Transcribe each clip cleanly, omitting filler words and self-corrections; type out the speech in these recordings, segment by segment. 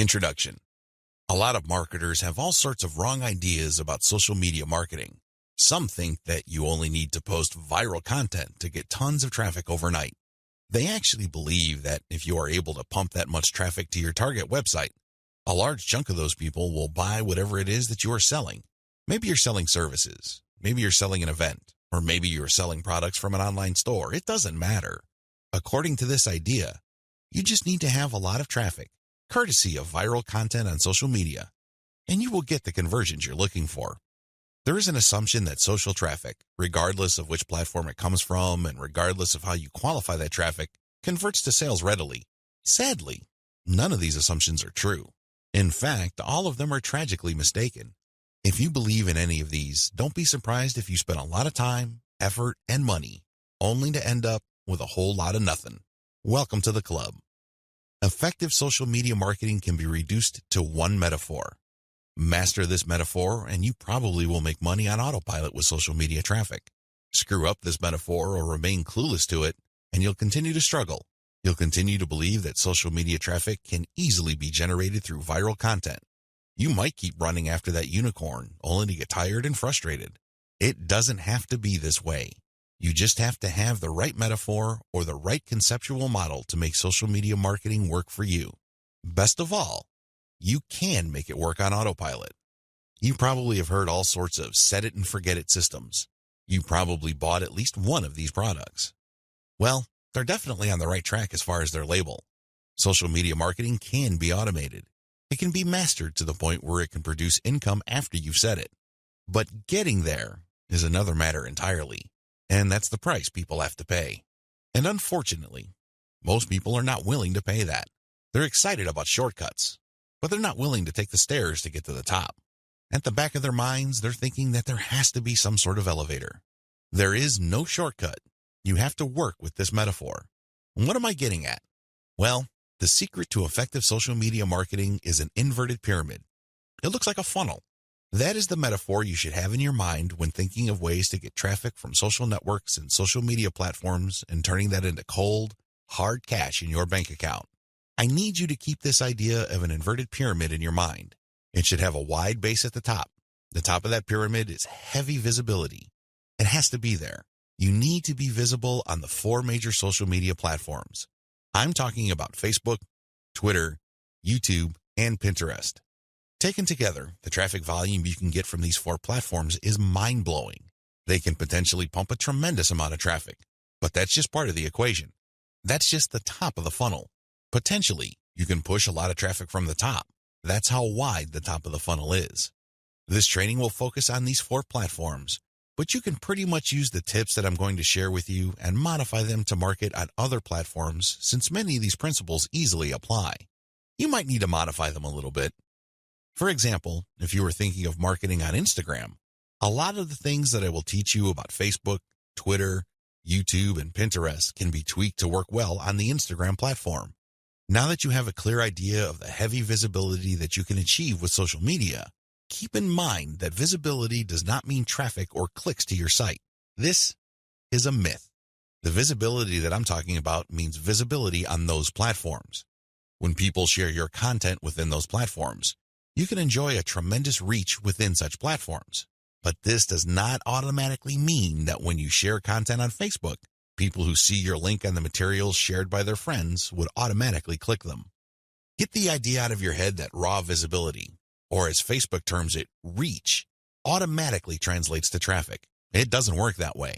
Introduction. A lot of marketers have all sorts of wrong ideas about social media marketing. Some think that you only need to post viral content to get tons of traffic overnight. They actually believe that if you are able to pump that much traffic to your target website, a large chunk of those people will buy whatever it is that you are selling. Maybe you're selling services, maybe you're selling an event, or maybe you're selling products from an online store. It doesn't matter. According to this idea, you just need to have a lot of traffic, courtesy of viral content on social media, and you will get the conversions you're looking for. There is an assumption that social traffic, regardless of which platform it comes from and regardless of how you qualify that traffic, converts to sales readily. Sadly, none of these assumptions are true. In fact, all of them are tragically mistaken. If you believe in any of these, don't be surprised if you spend a lot of time, effort, and money, only to end up with a whole lot of nothing. Welcome to the club. Effective social media marketing can be reduced to one metaphor. Master this metaphor, and you probably will make money on autopilot with social media traffic. Screw up this metaphor or remain clueless to it, and you'll continue to struggle. You'll continue to believe that social media traffic can easily be generated through viral content. You might keep running after that unicorn, only to get tired and frustrated. It doesn't have to be this way. You just have to have the right metaphor or the right conceptual model to make social media marketing work for you. Best of all, you can make it work on autopilot. You probably have heard all sorts of set it and forget it systems. You probably bought at least one of these products. Well, they're definitely on the right track as far as their label. Social media marketing can be automated. It can be mastered to the point where it can produce income after you've said it. But getting there is another matter entirely, and that's the price people have to pay. And unfortunately, most people are not willing to pay that. They're excited about shortcuts, but they're not willing to take the stairs to get to the top. At the back of their minds, they're thinking that there has to be some sort of elevator. There is no shortcut. You have to work with this metaphor. And what am I getting at? Well, the secret to effective social media marketing is an inverted pyramid. It looks like a funnel. That is the metaphor you should have in your mind when thinking of ways to get traffic from social networks and social media platforms and turning that into cold, hard cash in your bank account. I need you to keep this idea of an inverted pyramid in your mind. It should have a wide base at the top. The top of that pyramid is heavy visibility. It has to be there. You need to be visible on the 4 major social media platforms. I'm talking about Facebook, Twitter, YouTube, and Pinterest. Taken together, the traffic volume you can get from these 4 platforms is mind-blowing. They can potentially pump a tremendous amount of traffic, but that's just part of the equation. That's just the top of the funnel. Potentially, you can push a lot of traffic from the top. That's how wide the top of the funnel is. This training will focus on these 4 platforms, but you can pretty much use the tips that I'm going to share with you and modify them to market on other platforms since many of these principles easily apply. You might need to modify them a little bit. For example, if you were thinking of marketing on Instagram, a lot of the things that I will teach you about Facebook, Twitter, YouTube, and Pinterest can be tweaked to work well on the Instagram platform. Now that you have a clear idea of the heavy visibility that you can achieve with social media, keep in mind that visibility does not mean traffic or clicks to your site. This is a myth. The visibility that I'm talking about means visibility on those platforms. When people share your content within those platforms, you can enjoy a tremendous reach within such platforms. But this does not automatically mean that when you share content on Facebook, people who see your link on the materials shared by their friends would automatically click them. Get the idea out of your head that raw visibility, or as Facebook terms it, reach, automatically translates to traffic. It doesn't work that way.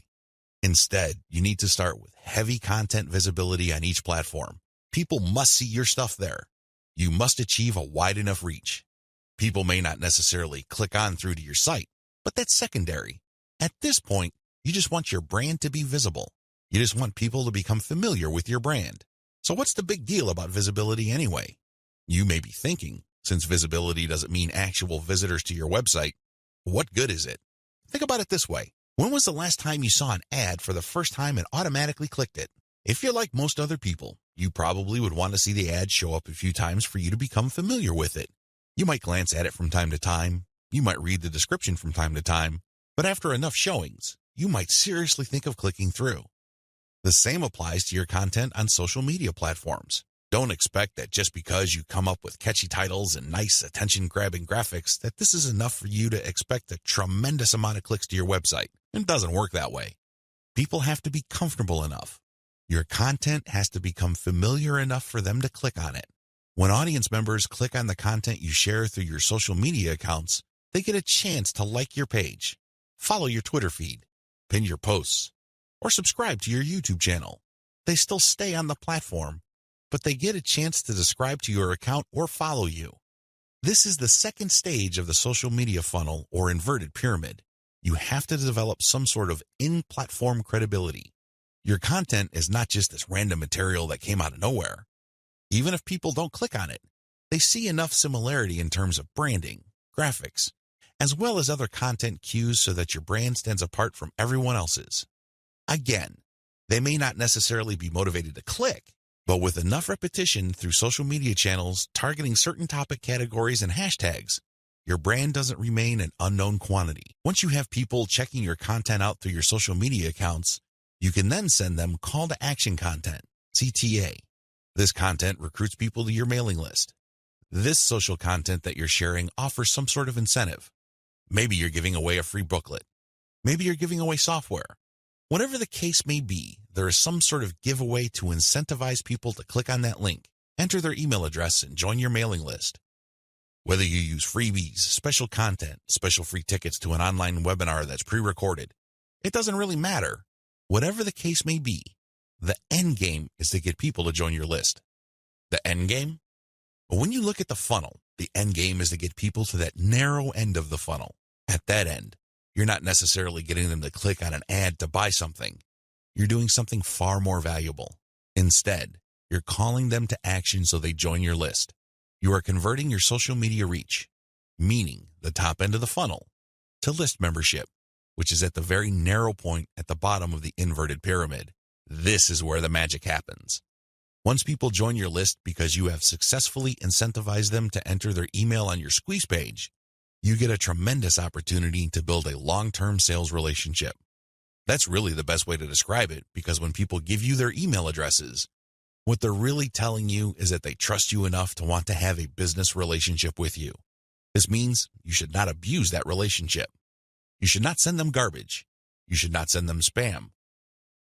Instead, you need to start with heavy content visibility on each platform. People must see your stuff there. You must achieve a wide enough reach. People may not necessarily click on through to your site, but that's secondary. At this point, you just want your brand to be visible. You just want people to become familiar with your brand. So what's the big deal about visibility anyway? You may be thinking, since visibility doesn't mean actual visitors to your website, what good is it? Think about it this way. When was the last time you saw an ad for the first time and automatically clicked it? If you're like most other people, you probably would want to see the ad show up a few times for you to become familiar with it. You might glance at it from time to time. You might read the description from time to time. But after enough showings, you might seriously think of clicking through. The same applies to your content on social media platforms. Don't expect that just because you come up with catchy titles and nice attention-grabbing graphics that this is enough for you to expect a tremendous amount of clicks to your website. It doesn't work that way. People have to be comfortable enough. Your content has to become familiar enough for them to click on it. When audience members click on the content you share through your social media accounts, they get a chance to like your page, follow your Twitter feed, pin your posts, or subscribe to your YouTube channel. They still stay on the platform, but they get a chance to subscribe to your account or follow you. This is the second stage of the social media funnel or inverted pyramid. You have to develop some sort of in-platform credibility. Your content is not just this random material that came out of nowhere. Even if people don't click on it, they see enough similarity in terms of branding, graphics, as well as other content cues so that your brand stands apart from everyone else's. Again, they may not necessarily be motivated to click, but with enough repetition through social media channels targeting certain topic categories and hashtags, your brand doesn't remain an unknown quantity. Once you have people checking your content out through your social media accounts, you can then send them call to action content, CTA. This content recruits people to your mailing list. This social content that you're sharing offers some sort of incentive. Maybe you're giving away a free booklet. Maybe you're giving away software. Whatever the case may be, there is some sort of giveaway to incentivize people to click on that link, enter their email address, and join your mailing list. Whether you use freebies, special content, special free tickets to an online webinar that's pre-recorded, it doesn't really matter. Whatever the case may be, the end game is to get people to join your list. The end game? Well, when you look at the funnel, the end game is to get people to that narrow end of the funnel. At that end, you're not necessarily getting them to click on an ad to buy something. You're doing something far more valuable. Instead, you're calling them to action so they join your list. You are converting your social media reach, meaning the top end of the funnel, to list membership, which is at the very narrow point at the bottom of the inverted pyramid. This is where the magic happens. Once people join your list because you have successfully incentivized them to enter their email on your squeeze page, you get a tremendous opportunity to build a long-term sales relationship. That's really the best way to describe it, because when people give you their email addresses, what they're really telling you is that they trust you enough to want to have a business relationship with you. This means you should not abuse that relationship. You should not send them garbage. You should not send them spam.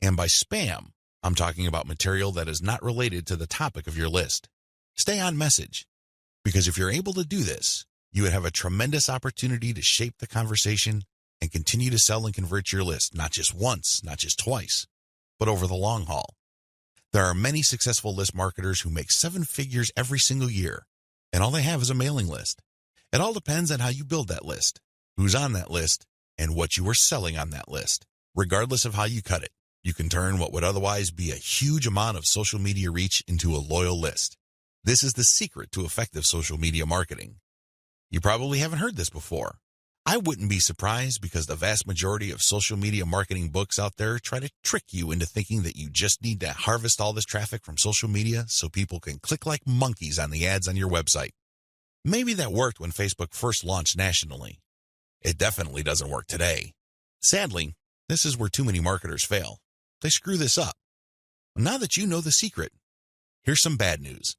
And by spam, I'm talking about material that is not related to the topic of your list. Stay on message, because if you're able to do this, you would have a tremendous opportunity to shape the conversation and continue to sell and convert your list, not just once, not just twice, but over the long haul. There are many successful list marketers who make 7 figures every single year, and all they have is a mailing list. It all depends on how you build that list, who's on that list, and what you are selling on that list. Regardless of how you cut it, you can turn what would otherwise be a huge amount of social media reach into a loyal list. This is the secret to effective social media marketing. You probably haven't heard this before. I wouldn't be surprised, because the vast majority of social media marketing books out there try to trick you into thinking that you just need to harvest all this traffic from social media so people can click like monkeys on the ads on your website. Maybe that worked when Facebook first launched nationally. It definitely doesn't work today. Sadly, this is where too many marketers fail. They screw this up. Now that you know the secret, here's some bad news.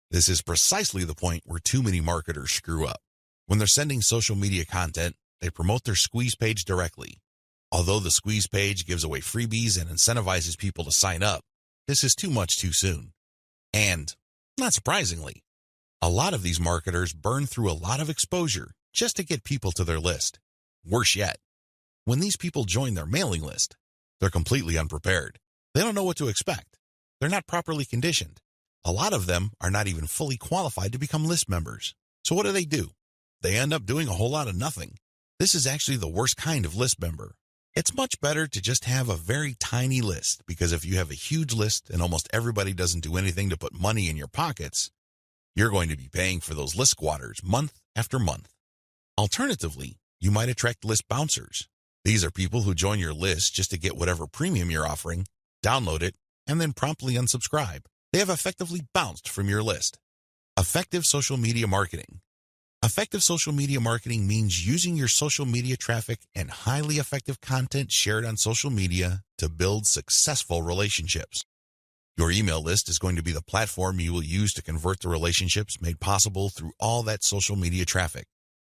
This is precisely the point where too many marketers screw up. When they're sending social media content, they promote their squeeze page directly. Although the squeeze page gives away freebies and incentivizes people to sign up, this is too much too soon. And, not surprisingly, a lot of these marketers burn through a lot of exposure just to get people to their list. Worse yet, when these people join their mailing list, they're completely unprepared. They don't know what to expect. They're not properly conditioned. A lot of them are not even fully qualified to become list members. So what do? They end up doing a whole lot of nothing. This is actually the worst kind of list member. It's much better to just have a very tiny list, because if you have a huge list and almost everybody doesn't do anything to put money in your pockets, you're going to be paying for those list squatters month after month. Alternatively, you might attract list bouncers. These are people who join your list just to get whatever premium you're offering, download it, and then promptly unsubscribe. They have effectively bounced from your list. Effective social media marketing. Effective social media marketing means using your social media traffic and highly effective content shared on social media to build successful relationships. Your email list is going to be the platform you will use to convert the relationships made possible through all that social media traffic.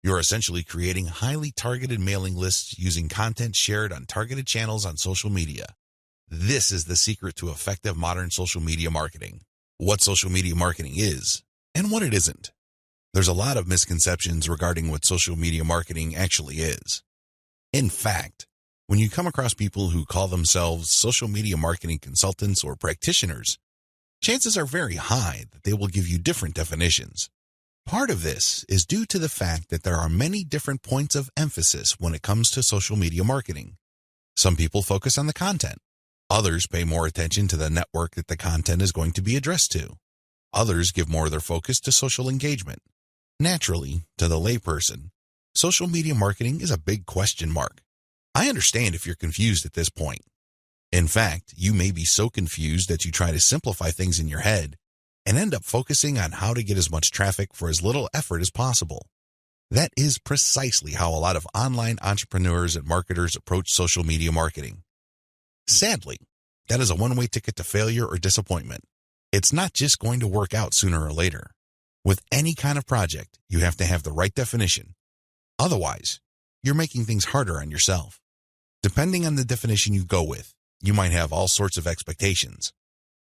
You're essentially creating highly targeted mailing lists using content shared on targeted channels on social media. This is the secret to effective modern social media marketing. What social media marketing is and what it isn't. There's a lot of misconceptions regarding what social media marketing actually is. In fact, when you come across people who call themselves social media marketing consultants or practitioners, chances are very high that they will give you different definitions. Part of this is due to the fact that there are many different points of emphasis when it comes to social media marketing. Some people focus on the content. Others pay more attention to the network that the content is going to be addressed to. Others give more of their focus to social engagement. Naturally, to the layperson, social media marketing is a big question mark. I understand if you're confused at this point. In fact, you may be so confused that you try to simplify things in your head and end up focusing on how to get as much traffic for as little effort as possible. That is precisely how a lot of online entrepreneurs and marketers approach social media marketing. Sadly, that is a one-way ticket to failure or disappointment. It's not just going to work out sooner or later. With any kind of project, you have to have the right definition. Otherwise, you're making things harder on yourself. Depending on the definition you go with, you might have all sorts of expectations.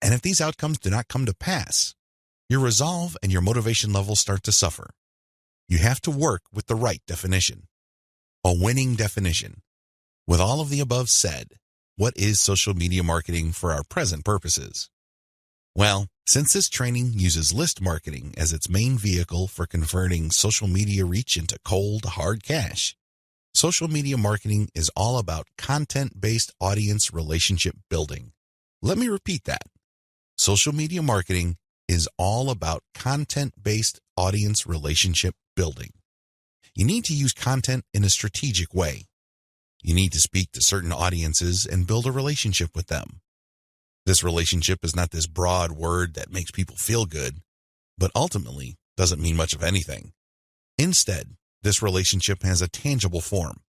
And if these outcomes do not come to pass, your resolve and your motivation levels start to suffer. You have to work with the right definition. A winning definition. With all of the above said, what is social media marketing for our present purposes? Well, since this training uses list marketing as its main vehicle for converting social media reach into cold, hard cash, social media marketing is all about content-based audience relationship building. Let me repeat that. Social media marketing is all about content-based audience relationship building. You need to use content in a strategic way. You need to speak to certain audiences and build a relationship with them. This relationship is not this broad word that makes people feel good, but ultimately doesn't mean much of anything. Instead, this relationship has a tangible form.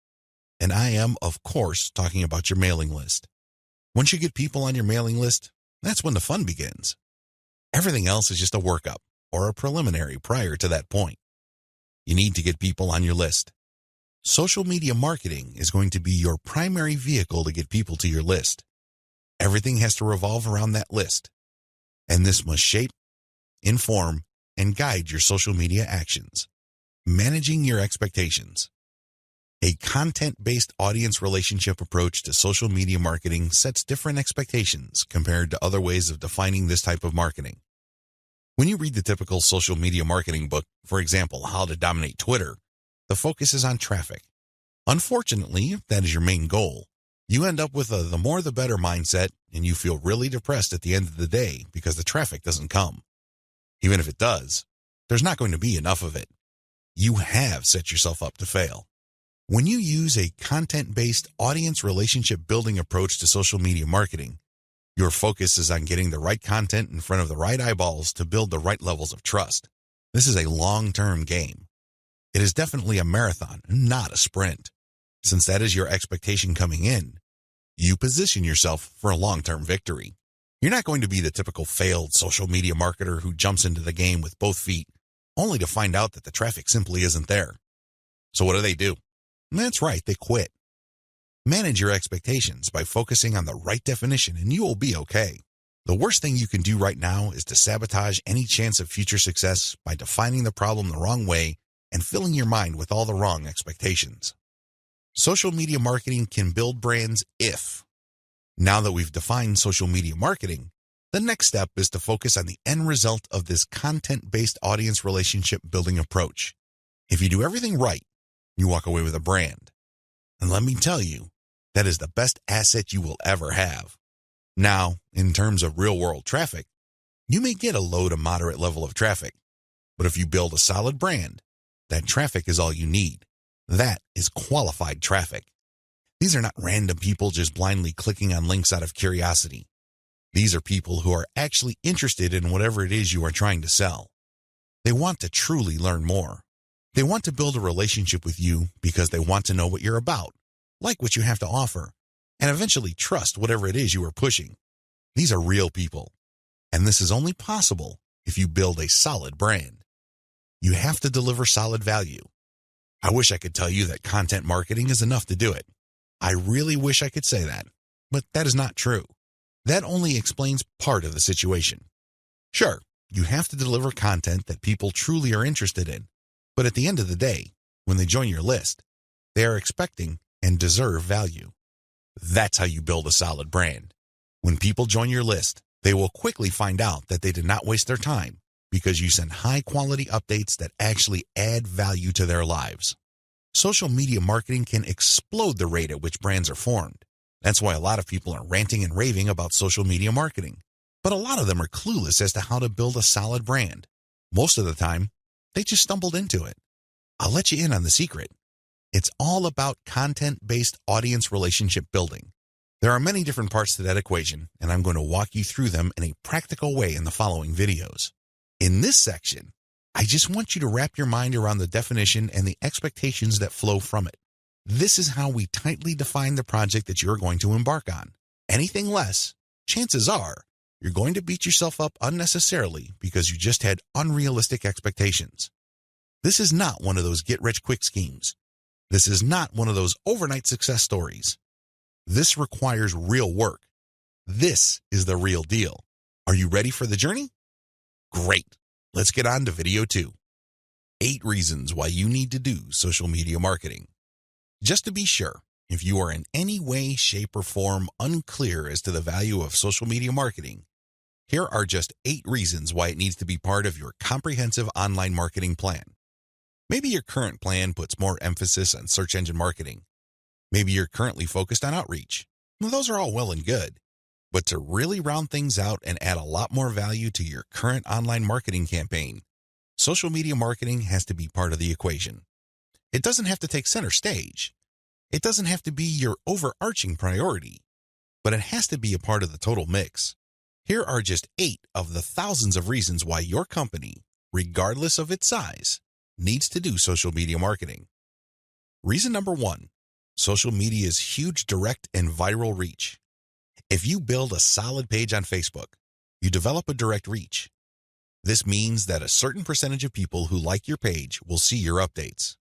And I am, of course, talking about your mailing list. Once you get people on your mailing list, that's when the fun begins. Everything else is just a workup or a preliminary prior to that point. You need to get people on your list. Social media marketing is going to be your primary vehicle to get people to your list. Everything has to revolve around that list. And this must shape, inform, and guide your social media actions. Managing your expectations. A content-based audience relationship approach to social media marketing sets different expectations compared to other ways of defining this type of marketing. When you read the typical social media marketing book, for example, How to Dominate Twitter, the focus is on traffic. Unfortunately, if that is your main goal, you end up with a the more the better mindset, and you feel really depressed at the end of the day because the traffic doesn't come. Even if it does, there's not going to be enough of it. You have set yourself up to fail. When you use a content-based audience relationship building approach to social media marketing, your focus is on getting the right content in front of the right eyeballs to build the right levels of trust. This is a long-term game. It is definitely a marathon, not a sprint. Since that is your expectation coming in, you position yourself for a long-term victory. You're not going to be the typical failed social media marketer who jumps into the game with both feet, only to find out that the traffic simply isn't there. So what do? That's right, they quit. Manage your expectations by focusing on the right definition and you will be okay. The worst thing you can do right now is to sabotage any chance of future success by defining the problem the wrong way and filling your mind with all the wrong expectations. Social media marketing can build brands if. Now that we've defined social media marketing, the next step is to focus on the end result of this content-based audience relationship building approach. If you do everything right, you walk away with a brand. And let me tell you, that is the best asset you will ever have. Now, in terms of real-world traffic, you may get a low to moderate level of traffic. But if you build a solid brand, that traffic is all you need. That is qualified traffic. These are not random people just blindly clicking on links out of curiosity. These are people who are actually interested in whatever it is you are trying to sell. They want to truly learn more. They want to build a relationship with you because they want to know what you're about, like what you have to offer, and eventually trust whatever it is you are pushing. These are real people. And this is only possible if you build a solid brand. You have to deliver solid value. I wish I could tell you that content marketing is enough to do it. I really wish I could say that, but that is not true. That only explains part of the situation. Sure, you have to deliver content that people truly are interested in, but at the end of the day, when they join your list, they are expecting and deserve value. That's how you build a solid brand. When people join your list, they will quickly find out that they did not waste their time because you send high-quality updates that actually add value to their lives. Social media marketing can explode the rate at which brands are formed. That's why a lot of people are ranting and raving about social media marketing. But a lot of them are clueless as to how to build a solid brand. Most of the time, they just stumbled into it. I'll let you in on the secret. It's all about content-based audience relationship building. There are many different parts to that equation, and I'm going to walk you through them in a practical way in the following videos. In this section, I just want you to wrap your mind around the definition and the expectations that flow from it. This is how we tightly define the project that you're going to embark on. Anything less, chances are, you're going to beat yourself up unnecessarily because you just had unrealistic expectations. This is not one of those get-rich-quick schemes. This is not one of those overnight success stories. This requires real work. This is the real deal. Are you ready for the journey? Great. Let's get on to video 2. 8 reasons why you need to do social media marketing. Just to be sure, if you are in any way, shape, or form unclear as to the value of social media marketing, here are just 8 reasons why it needs to be part of your comprehensive online marketing plan. Maybe your current plan puts more emphasis on search engine marketing. Maybe you're currently focused on outreach. Well, those are all well and good. But to really round things out and add a lot more value to your current online marketing campaign, social media marketing has to be part of the equation. It doesn't have to take center stage. It doesn't have to be your overarching priority, but it has to be a part of the total mix. Here are just 8 of the thousands of reasons why your company, regardless of its size, needs to do social media marketing. Reason number 1, social media's huge direct and viral reach. If you build a solid page on Facebook, you develop a direct reach. This means that a certain percentage of people who like your page will see your updates.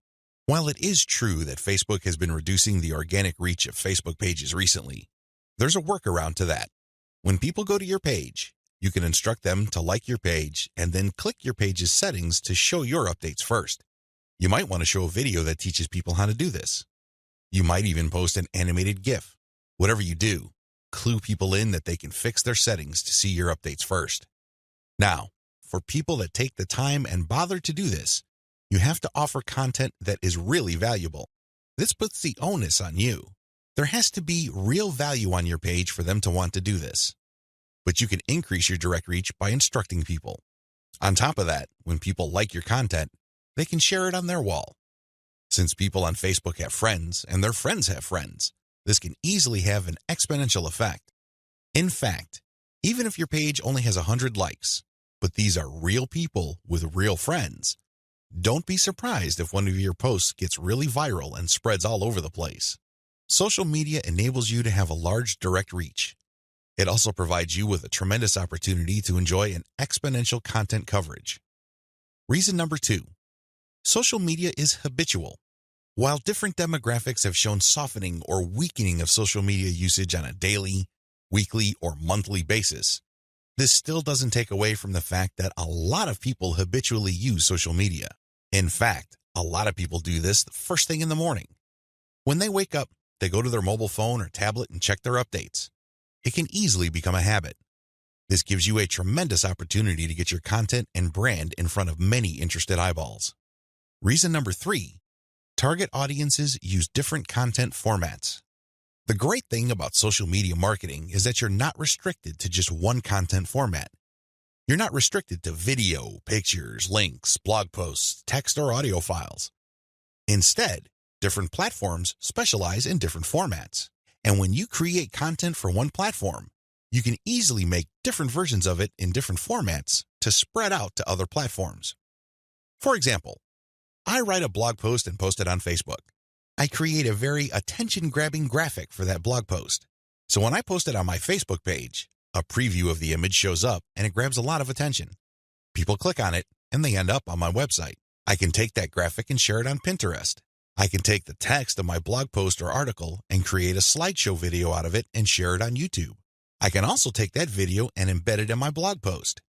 While it is true that Facebook has been reducing the organic reach of Facebook pages recently, there's a workaround to that. When people go to your page, you can instruct them to like your page and then click your page's settings to show your updates first. You might want to show a video that teaches people how to do this. You might even post an animated GIF. Whatever you do, clue people in that they can fix their settings to see your updates first. Now, for people that take the time and bother to do this, you have to offer content that is really valuable. This puts the onus on you. There has to be real value on your page for them to want to do this. But you can increase your direct reach by instructing people. On top of that, when people like your content, they can share it on their wall. Since people on Facebook have friends and their friends have friends, this can easily have an exponential effect. In fact, even if your page only has 100 likes, but these are real people with real friends, don't be surprised if one of your posts gets really viral and spreads all over the place. Social media enables you to have a large direct reach. It also provides you with a tremendous opportunity to enjoy an exponential content coverage. Reason number 2, social media is habitual. While different demographics have shown softening or weakening of social media usage on a daily, weekly, or monthly basis, this still doesn't take away from the fact that a lot of people habitually use social media. In fact, a lot of people do this the first thing in the morning. When they wake up, they go to their mobile phone or tablet and check their updates. It can easily become a habit. This gives you a tremendous opportunity to get your content and brand in front of many interested eyeballs. Reason number 3, target audiences use different content formats. The great thing about social media marketing is that you're not restricted to just one content format. You're not restricted to video, pictures, links, blog posts, text, or audio files. Instead, different platforms specialize in different formats. And when you create content for one platform, you can easily make different versions of it in different formats to spread out to other platforms. For example, I write a blog post and post it on Facebook. I create a very attention-grabbing graphic for that blog post. So when I post it on my Facebook page, A preview of the image shows up and it grabs a lot of attention. People click on it and they end up on my website. I can take that graphic and share it on Pinterest. I can take the text of my blog post or article and create a slideshow video out of it and share it on YouTube. I can also take that video and embed it in my blog post.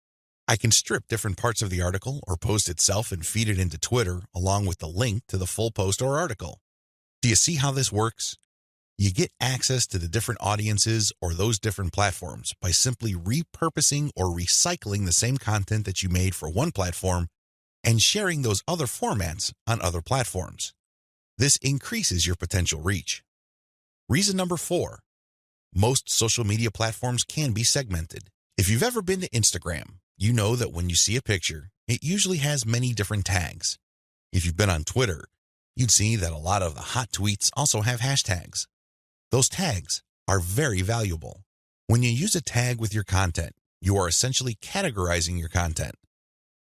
I can strip different parts of the article or post itself and feed it into Twitter along with the link to the full post or article. Do you see how this works? You get access to the different audiences or those different platforms by simply repurposing or recycling the same content that you made for one platform and sharing those other formats on other platforms. This increases your potential reach. Reason number 4, most social media platforms can be segmented. If you've ever been to Instagram, you know that when you see a picture, it usually has many different tags. If you've been on Twitter, you'd see that a lot of the hot tweets also have hashtags. Those tags are very valuable. When you use a tag with your content, you are essentially categorizing your content.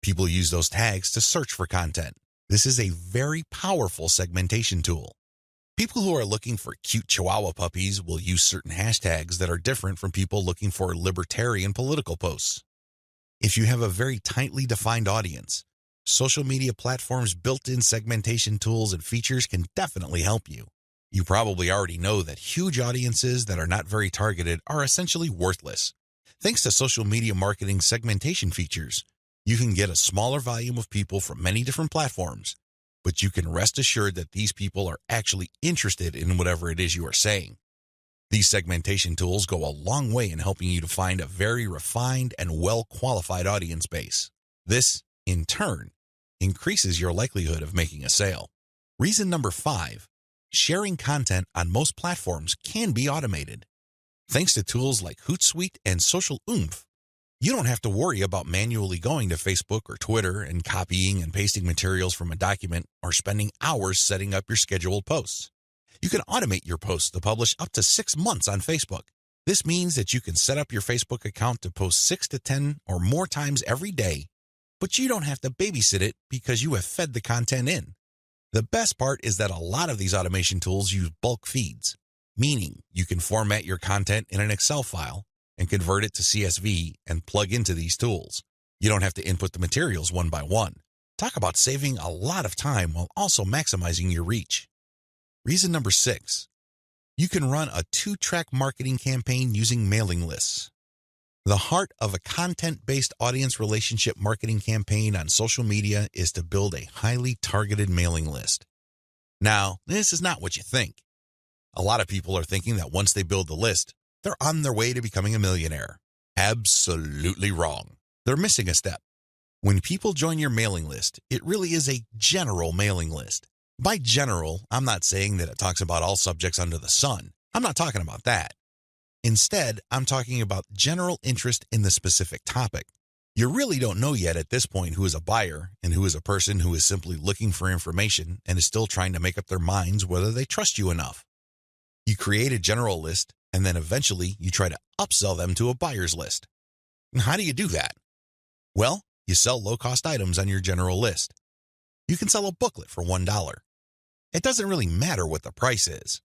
People use those tags to search for content. This is a very powerful segmentation tool. People who are looking for cute Chihuahua puppies will use certain hashtags that are different from people looking for libertarian political posts. If you have a very tightly defined audience, social media platforms' built-in segmentation tools and features can definitely help you. You probably already know that huge audiences that are not very targeted are essentially worthless. Thanks to social media marketing segmentation features, you can get a smaller volume of people from many different platforms, but you can rest assured that these people are actually interested in whatever it is you are saying. These segmentation tools go a long way in helping you to find a very refined and well-qualified audience base. This, in turn, increases your likelihood of making a sale. Reason number 5, sharing content on most platforms can be automated. Thanks to tools like Hootsuite and Social Oomph, you don't have to worry about manually going to Facebook or Twitter and copying and pasting materials from a document or spending hours setting up your scheduled posts. You can automate your posts to publish up to 6 months on Facebook. This means that you can set up your Facebook account to post 6 to 10 or more times every day, but you don't have to babysit it because you have fed the content in. The best part is that a lot of these automation tools use bulk feeds, meaning you can format your content in an Excel file and convert it to CSV and plug into these tools. You don't have to input the materials one by one. Talk about saving a lot of time while also maximizing your reach. Reason number 6, you can run a 2-track marketing campaign using mailing lists. The heart of a content-based audience relationship marketing campaign on social media is to build a highly targeted mailing list. Now, this is not what you think. A lot of people are thinking that once they build the list, they're on their way to becoming a millionaire. Absolutely wrong. They're missing a step. When people join your mailing list, it really is a general mailing list. By general, I'm not saying that it talks about all subjects under the sun. I'm not talking about that. Instead, I'm talking about general interest in the specific topic. You really don't know yet at this point who is a buyer and who is a person who is simply looking for information and is still trying to make up their minds whether they trust you enough. You create a general list, and then eventually you try to upsell them to a buyer's list. And how do you do that? Well, you sell low-cost items on your general list. You can sell a booklet for $1. It doesn't really matter what the price is.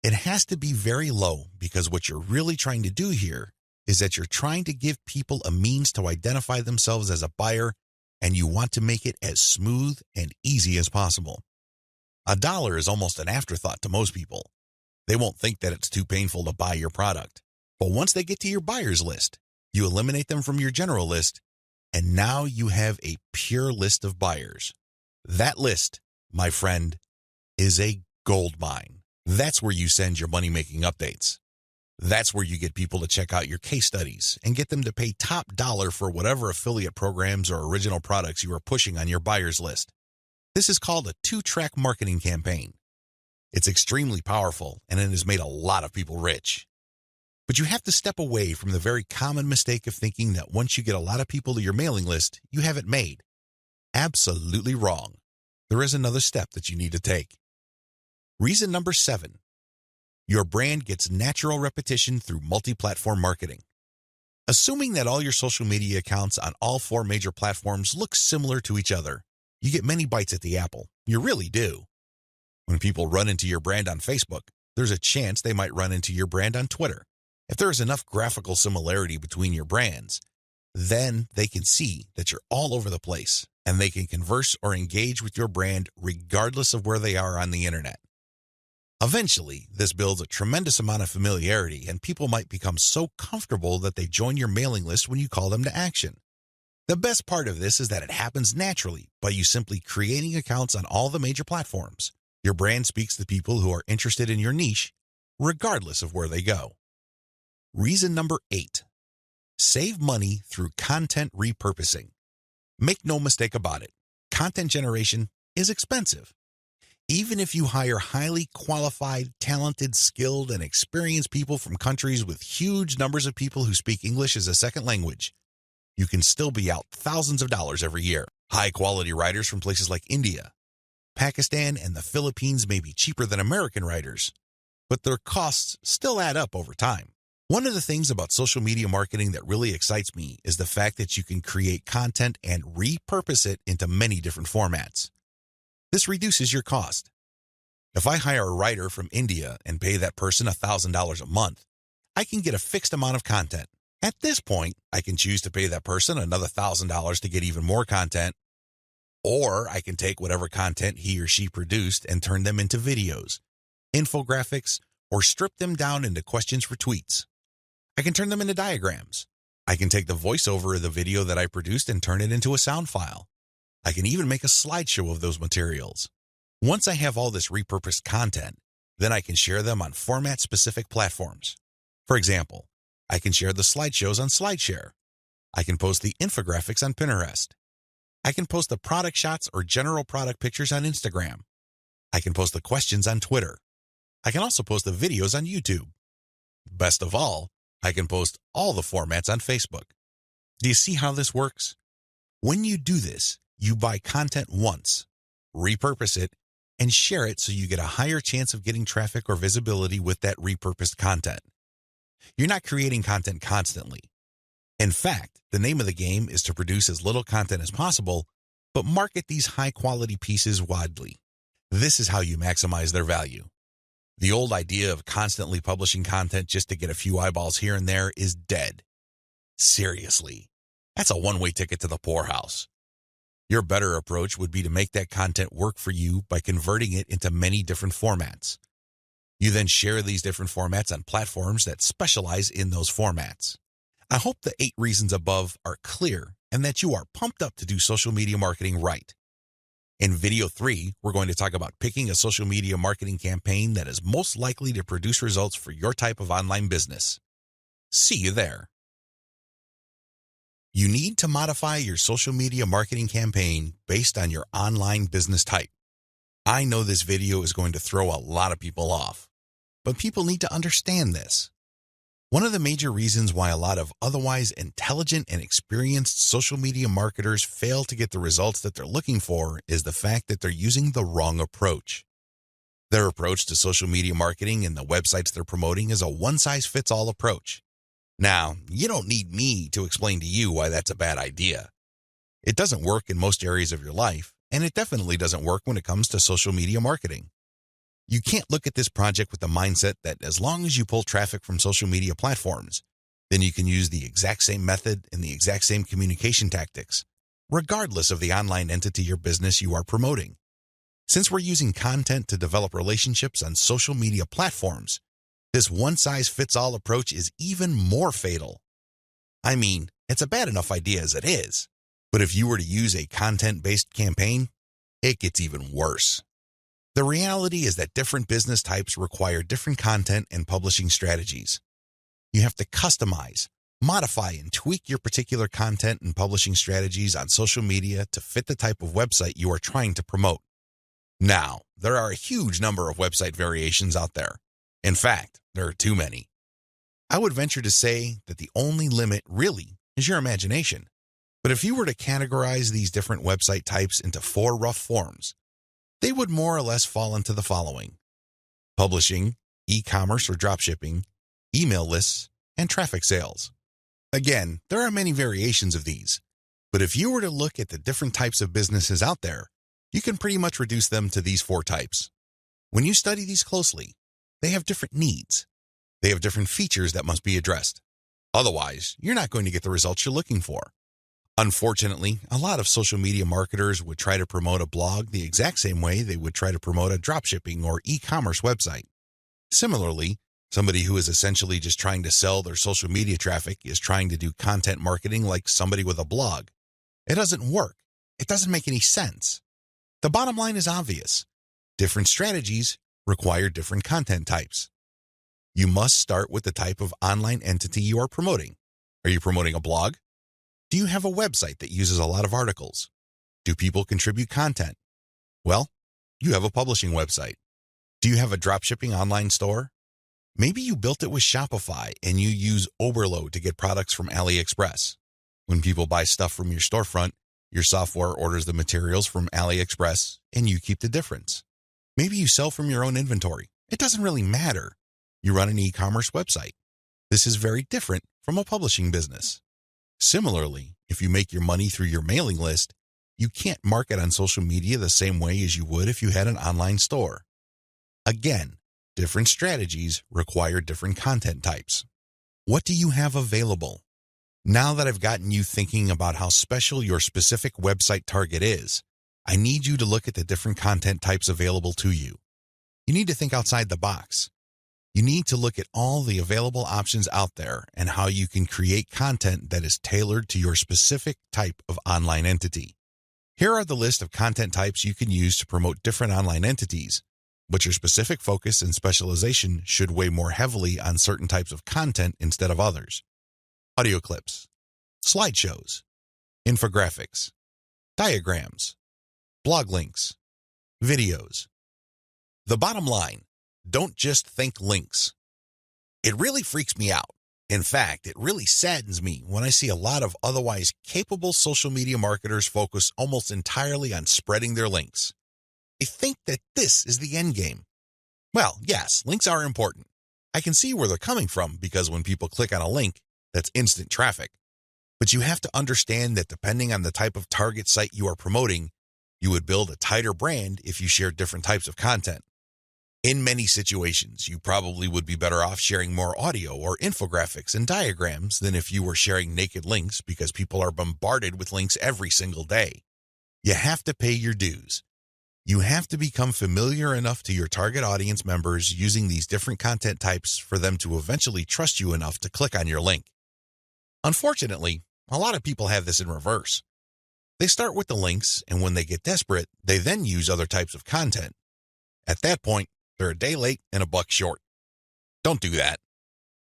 It has to be very low because what you're really trying to do here is that you're trying to give people a means to identify themselves as a buyer, and you want to make it as smooth and easy as possible. $1 is almost an afterthought to most people. They won't think that it's too painful to buy your product. But once they get to your buyer's list, you eliminate them from your general list, and now you have a pure list of buyers. That list, my friend, is a gold mine. That's where you send your money-making updates. That's where you get people to check out your case studies and get them to pay top dollar for whatever affiliate programs or original products you are pushing on your buyer's list. This is called a 2-track marketing campaign. It's extremely powerful, and it has made a lot of people rich. But you have to step away from the very common mistake of thinking that once you get a lot of people to your mailing list, you have it made. Absolutely wrong. There is another step that you need to take. Reason number 7, your brand gets natural repetition through multi-platform marketing. Assuming that all your social media accounts on all 4 major platforms look similar to each other, you get many bites at the apple. You really do. When people run into your brand on Facebook, there's a chance they might run into your brand on Twitter. If there is enough graphical similarity between your brands, then they can see that you're all over the place and they can converse or engage with your brand regardless of where they are on the internet. Eventually, this builds a tremendous amount of familiarity and people might become so comfortable that they join your mailing list when you call them to action. The best part of this is that it happens naturally by you simply creating accounts on all the major platforms. Your brand speaks to people who are interested in your niche, regardless of where they go. Reason number 8. Save money through content repurposing. Make no mistake about it, content generation is expensive. Even if you hire highly qualified, talented, skilled, and experienced people from countries with huge numbers of people who speak English as a second language, you can still be out thousands of dollars every year. High-quality writers from places like India, Pakistan, and the Philippines may be cheaper than American writers, but their costs still add up over time. One of the things about social media marketing that really excites me is the fact that you can create content and repurpose it into many different formats. This reduces your cost. If I hire a writer from India and pay that person $1,000 a month, I can get a fixed amount of content. At this point, I can choose to pay that person another $1,000 to get even more content, or I can take whatever content he or she produced and turn them into videos, infographics, or strip them down into questions for tweets. I can turn them into diagrams. I can take the voiceover of the video that I produced and turn it into a sound file. I can even make a slideshow of those materials. Once I have all this repurposed content, then I can share them on format-specific platforms. For example, I can share the slideshows on SlideShare. I can post the infographics on Pinterest. I can post the product shots or general product pictures on Instagram. I can post the questions on Twitter. I can also post the videos on YouTube. Best of all, I can post all the formats on Facebook. Do you see how this works? When you do this, you buy content once, repurpose it, and share it so you get a higher chance of getting traffic or visibility with that repurposed content. You're not creating content constantly. In fact, the name of the game is to produce as little content as possible, but market these high-quality pieces widely. This is how you maximize their value. The old idea of constantly publishing content just to get a few eyeballs here and there is dead. Seriously, that's a one-way ticket to the poorhouse. Your better approach would be to make that content work for you by converting it into many different formats. You then share these different formats on platforms that specialize in those formats. I hope the 8 reasons above are clear and that you are pumped up to do social media marketing right. In video 3, we're going to talk about picking a social media marketing campaign that is most likely to produce results for your type of online business. See you there. You need to modify your social media marketing campaign based on your online business type. I know this video is going to throw a lot of people off, but people need to understand this. One of the major reasons why a lot of otherwise intelligent and experienced social media marketers fail to get the results that they're looking for is the fact that they're using the wrong approach. Their approach to social media marketing and the websites they're promoting is a one-size-fits-all approach. Now, you don't need me to explain to you why that's a bad idea. It doesn't work in most areas of your life, and it definitely doesn't work when it comes to social media marketing. You can't look at this project with the mindset that as long as you pull traffic from social media platforms, then you can use the exact same method and the exact same communication tactics, regardless of the online entity or business you are promoting. Since we're using content to develop relationships on social media platforms, this one-size-fits-all approach is even more fatal. I mean, it's a bad enough idea as it is, but if you were to use a content-based campaign, it gets even worse. The reality is that different business types require different content and publishing strategies. You have to customize, modify, and tweak your particular content and publishing strategies on social media to fit the type of website you are trying to promote. Now, there are a huge number of website variations out there. In fact, there are too many. I would venture to say that the only limit really is your imagination. But if you were to categorize these different website types into 4 rough forms, they would more or less fall into the following: publishing, e-commerce or dropshipping, email lists, and traffic sales. Again, there are many variations of these, but if you were to look at the different types of businesses out there, you can pretty much reduce them to these 4 types. When you study these closely, they have different needs. They have different features that must be addressed. Otherwise, you're not going to get the results you're looking for. Unfortunately, a lot of social media marketers would try to promote a blog the exact same way they would try to promote a dropshipping or e-commerce website. Similarly, somebody who is essentially just trying to sell their social media traffic is trying to do content marketing like somebody with a blog. It doesn't work. It doesn't make any sense. The bottom line is obvious. Different strategies require different content types. You must start with the type of online entity you are promoting. Are you promoting a blog? Do you have a website that uses a lot of articles? Do people contribute content? Well, you have a publishing website. Do you have a dropshipping online store? Maybe you built it with Shopify and you use Oberlo to get products from AliExpress. When people buy stuff from your storefront, your software orders the materials from AliExpress and you keep the difference. Maybe you sell from your own inventory. It doesn't really matter. You run an e-commerce website. This is very different from a publishing business. Similarly, if you make your money through your mailing list, you can't market on social media the same way as you would if you had an online store. Again, different strategies require different content types. What do you have available? Now that I've gotten you thinking about how special your specific website target is, I need you to look at the different content types available to you. You need to think outside the box. You need to look at all the available options out there and how you can create content that is tailored to your specific type of online entity. Here are the list of content types you can use to promote different online entities, but your specific focus and specialization should weigh more heavily on certain types of content instead of others. Audio clips, slideshows, infographics, diagrams, blog links, videos. The bottom line, don't just think links. It really freaks me out. In fact, it really saddens me when I see a lot of otherwise capable social media marketers focus almost entirely on spreading their links. They think that this is the end game. Well, yes, links are important. I can see where they're coming from because when people click on a link, that's instant traffic. But you have to understand that depending on the type of target site you are promoting, you would build a tighter brand if you share different types of content. In many situations, you probably would be better off sharing more audio or infographics and diagrams than if you were sharing naked links because people are bombarded with links every single day. You have to pay your dues. You have to become familiar enough to your target audience members using these different content types for them to eventually trust you enough to click on your link. Unfortunately, a lot of people have this in reverse. They start with the links, and when they get desperate, they then use other types of content. At that point, they're a day late and a buck short. Don't do that.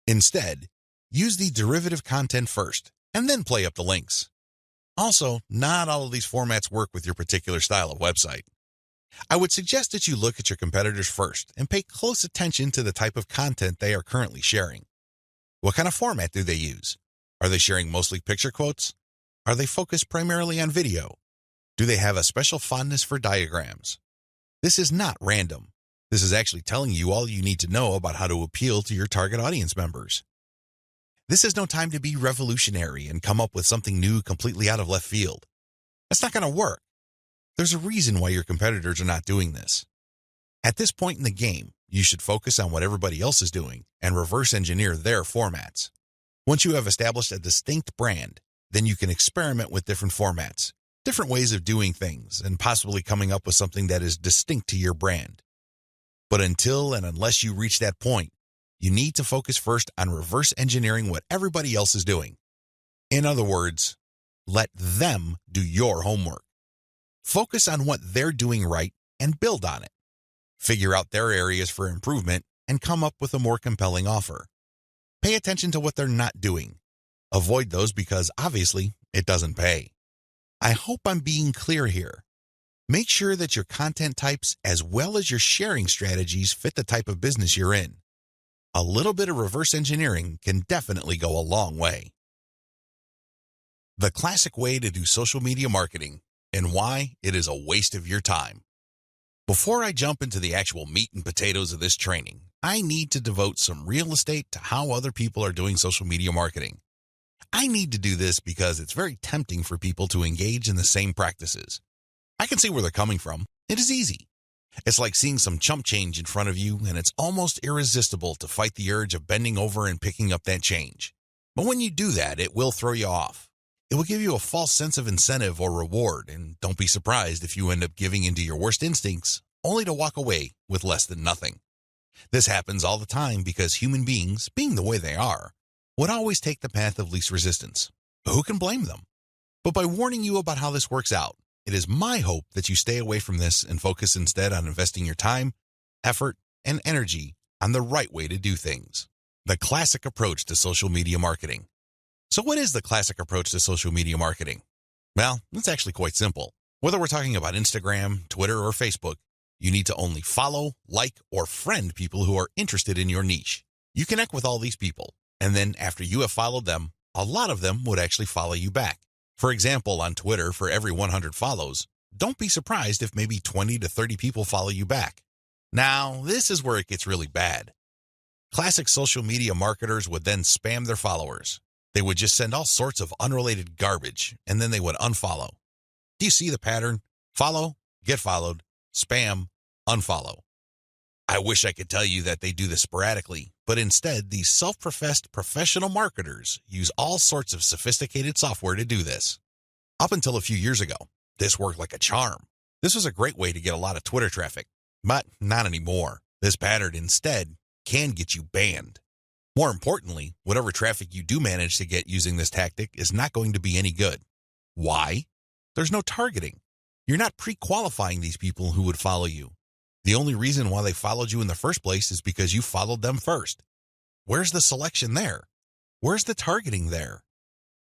Instead, use the derivative content first, and then play up the links. Also, not all of these formats work with your particular style of website. I would suggest that you look at your competitors first and pay close attention to the type of content they are currently sharing. What kind of format do they use? Are they sharing mostly picture quotes? Are they focused primarily on video? Do they have a special fondness for diagrams? This is not random. This is actually telling you all you need to know about how to appeal to your target audience members. This is no time to be revolutionary and come up with something new completely out of left field. That's not going to work. There's a reason why your competitors are not doing this. At this point in the game, you should focus on what everybody else is doing and reverse engineer their formats. Once you have established a distinct brand, then you can experiment with different formats, different ways of doing things, and possibly coming up with something that is distinct to your brand. But until and unless you reach that point, you need to focus first on reverse engineering what everybody else is doing. In other words, let them do your homework. Focus on what they're doing right and build on it. Figure out their areas for improvement and come up with a more compelling offer. Pay attention to what they're not doing. Avoid those because obviously it doesn't pay. I hope I'm being clear here. Make sure that your content types as well as your sharing strategies fit the type of business you're in. A little bit of reverse engineering can definitely go a long way. The classic way to do social media marketing and why it is a waste of your time. Before I jump into the actual meat and potatoes of this training, I need to devote some real estate to how other people are doing social media marketing. I need to do this because it's very tempting for people to engage in the same practices. I can see where they're coming from. It is easy. It's like seeing some chump change in front of you, and it's almost irresistible to fight the urge of bending over and picking up that change. But when you do that, it will throw you off. It will give you a false sense of incentive or reward, and don't be surprised if you end up giving into your worst instincts, only to walk away with less than nothing. This happens all the time because human beings, being the way they are, would always take the path of least resistance. Who can blame them? But by warning you about how this works out, it is my hope that you stay away from this and focus instead on investing your time, effort, and energy on the right way to do things. The classic approach to social media marketing. So what is the classic approach to social media marketing? Well, it's actually quite simple. Whether we're talking about Instagram, Twitter, or Facebook, you need to only follow, like, or friend people who are interested in your niche. You connect with all these people, and then after you have followed them, a lot of them would actually follow you back. For example, on Twitter, for every 100 follows, don't be surprised if maybe 20 to 30 people follow you back. Now, this is where it gets really bad. Classic social media marketers would then spam their followers. They would just send all sorts of unrelated garbage, and then they would unfollow. Do you see the pattern? Follow, get followed, spam, unfollow. I wish I could tell you that they do this sporadically, but instead, these self-professed professional marketers use all sorts of sophisticated software to do this. Up until a few years ago, this worked like a charm. This was a great way to get a lot of Twitter traffic, but not anymore. This pattern instead can get you banned. More importantly, whatever traffic you do manage to get using this tactic is not going to be any good. Why? There's no targeting. You're not pre-qualifying these people who would follow you. The only reason why they followed you in the first place is because you followed them first. Where's the selection there? Where's the targeting there?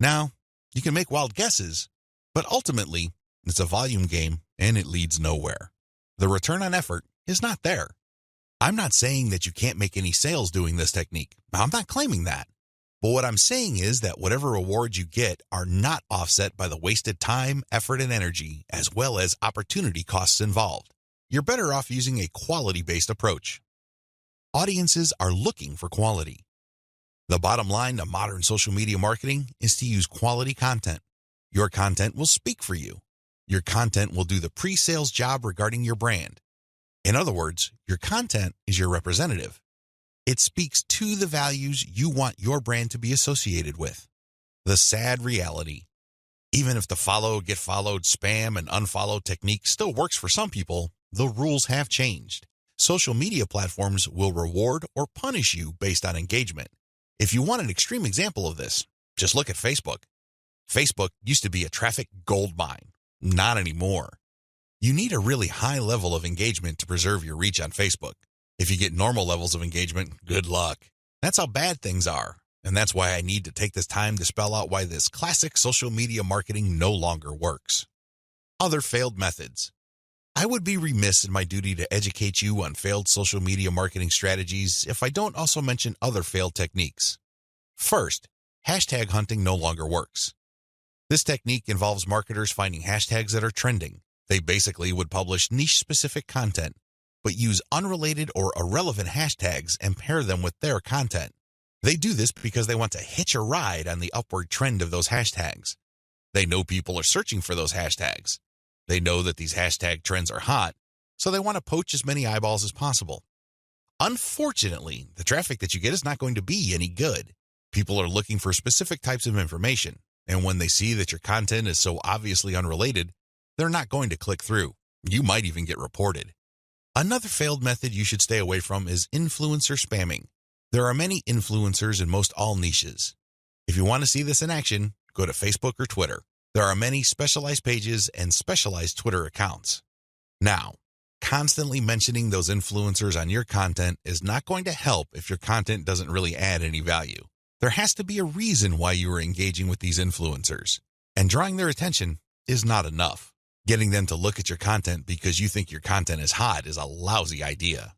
Now, you can make wild guesses, but ultimately, it's a volume game and it leads nowhere. The return on effort is not there. I'm not saying that you can't make any sales doing this technique. I'm not claiming that. But what I'm saying is that whatever rewards you get are not offset by the wasted time, effort, and energy, as well as opportunity costs involved. You're better off using a quality-based approach. Audiences are looking for quality. The bottom line to modern social media marketing is to use quality content. Your content will speak for you. Your content will do the pre-sales job regarding your brand. In other words, your content is your representative. It speaks to the values you want your brand to be associated with. The sad reality, even if the follow, get followed, spam, and unfollow technique still works for some people, the rules have changed. Social media platforms will reward or punish you based on engagement. If you want an extreme example of this, just look at Facebook. Facebook used to be a traffic gold mine. Not anymore. You need a really high level of engagement to preserve your reach on Facebook. If you get normal levels of engagement, good luck. That's how bad things are, and that's why I need to take this time to spell out why this classic social media marketing no longer works. Other failed methods. I would be remiss in my duty to educate you on failed social media marketing strategies if I don't also mention other failed techniques. First, hashtag hunting no longer works. This technique involves marketers finding hashtags that are trending. They basically would publish niche-specific content, but use unrelated or irrelevant hashtags and pair them with their content. They do this because they want to hitch a ride on the upward trend of those hashtags. They know people are searching for those hashtags. They know that these hashtag trends are hot, so they want to poach as many eyeballs as possible. Unfortunately, the traffic that you get is not going to be any good. People are looking for specific types of information, and when they see that your content is so obviously unrelated, they're not going to click through. You might even get reported. Another failed method you should stay away from is influencer spamming. There are many influencers in most all niches. If you want to see this in action, go to Facebook or Twitter. There are many specialized pages and specialized Twitter accounts. Now, constantly mentioning those influencers on your content is not going to help if your content doesn't really add any value. There has to be a reason why you are engaging with these influencers, and drawing their attention is not enough. Getting them to look at your content because you think your content is hot is a lousy idea.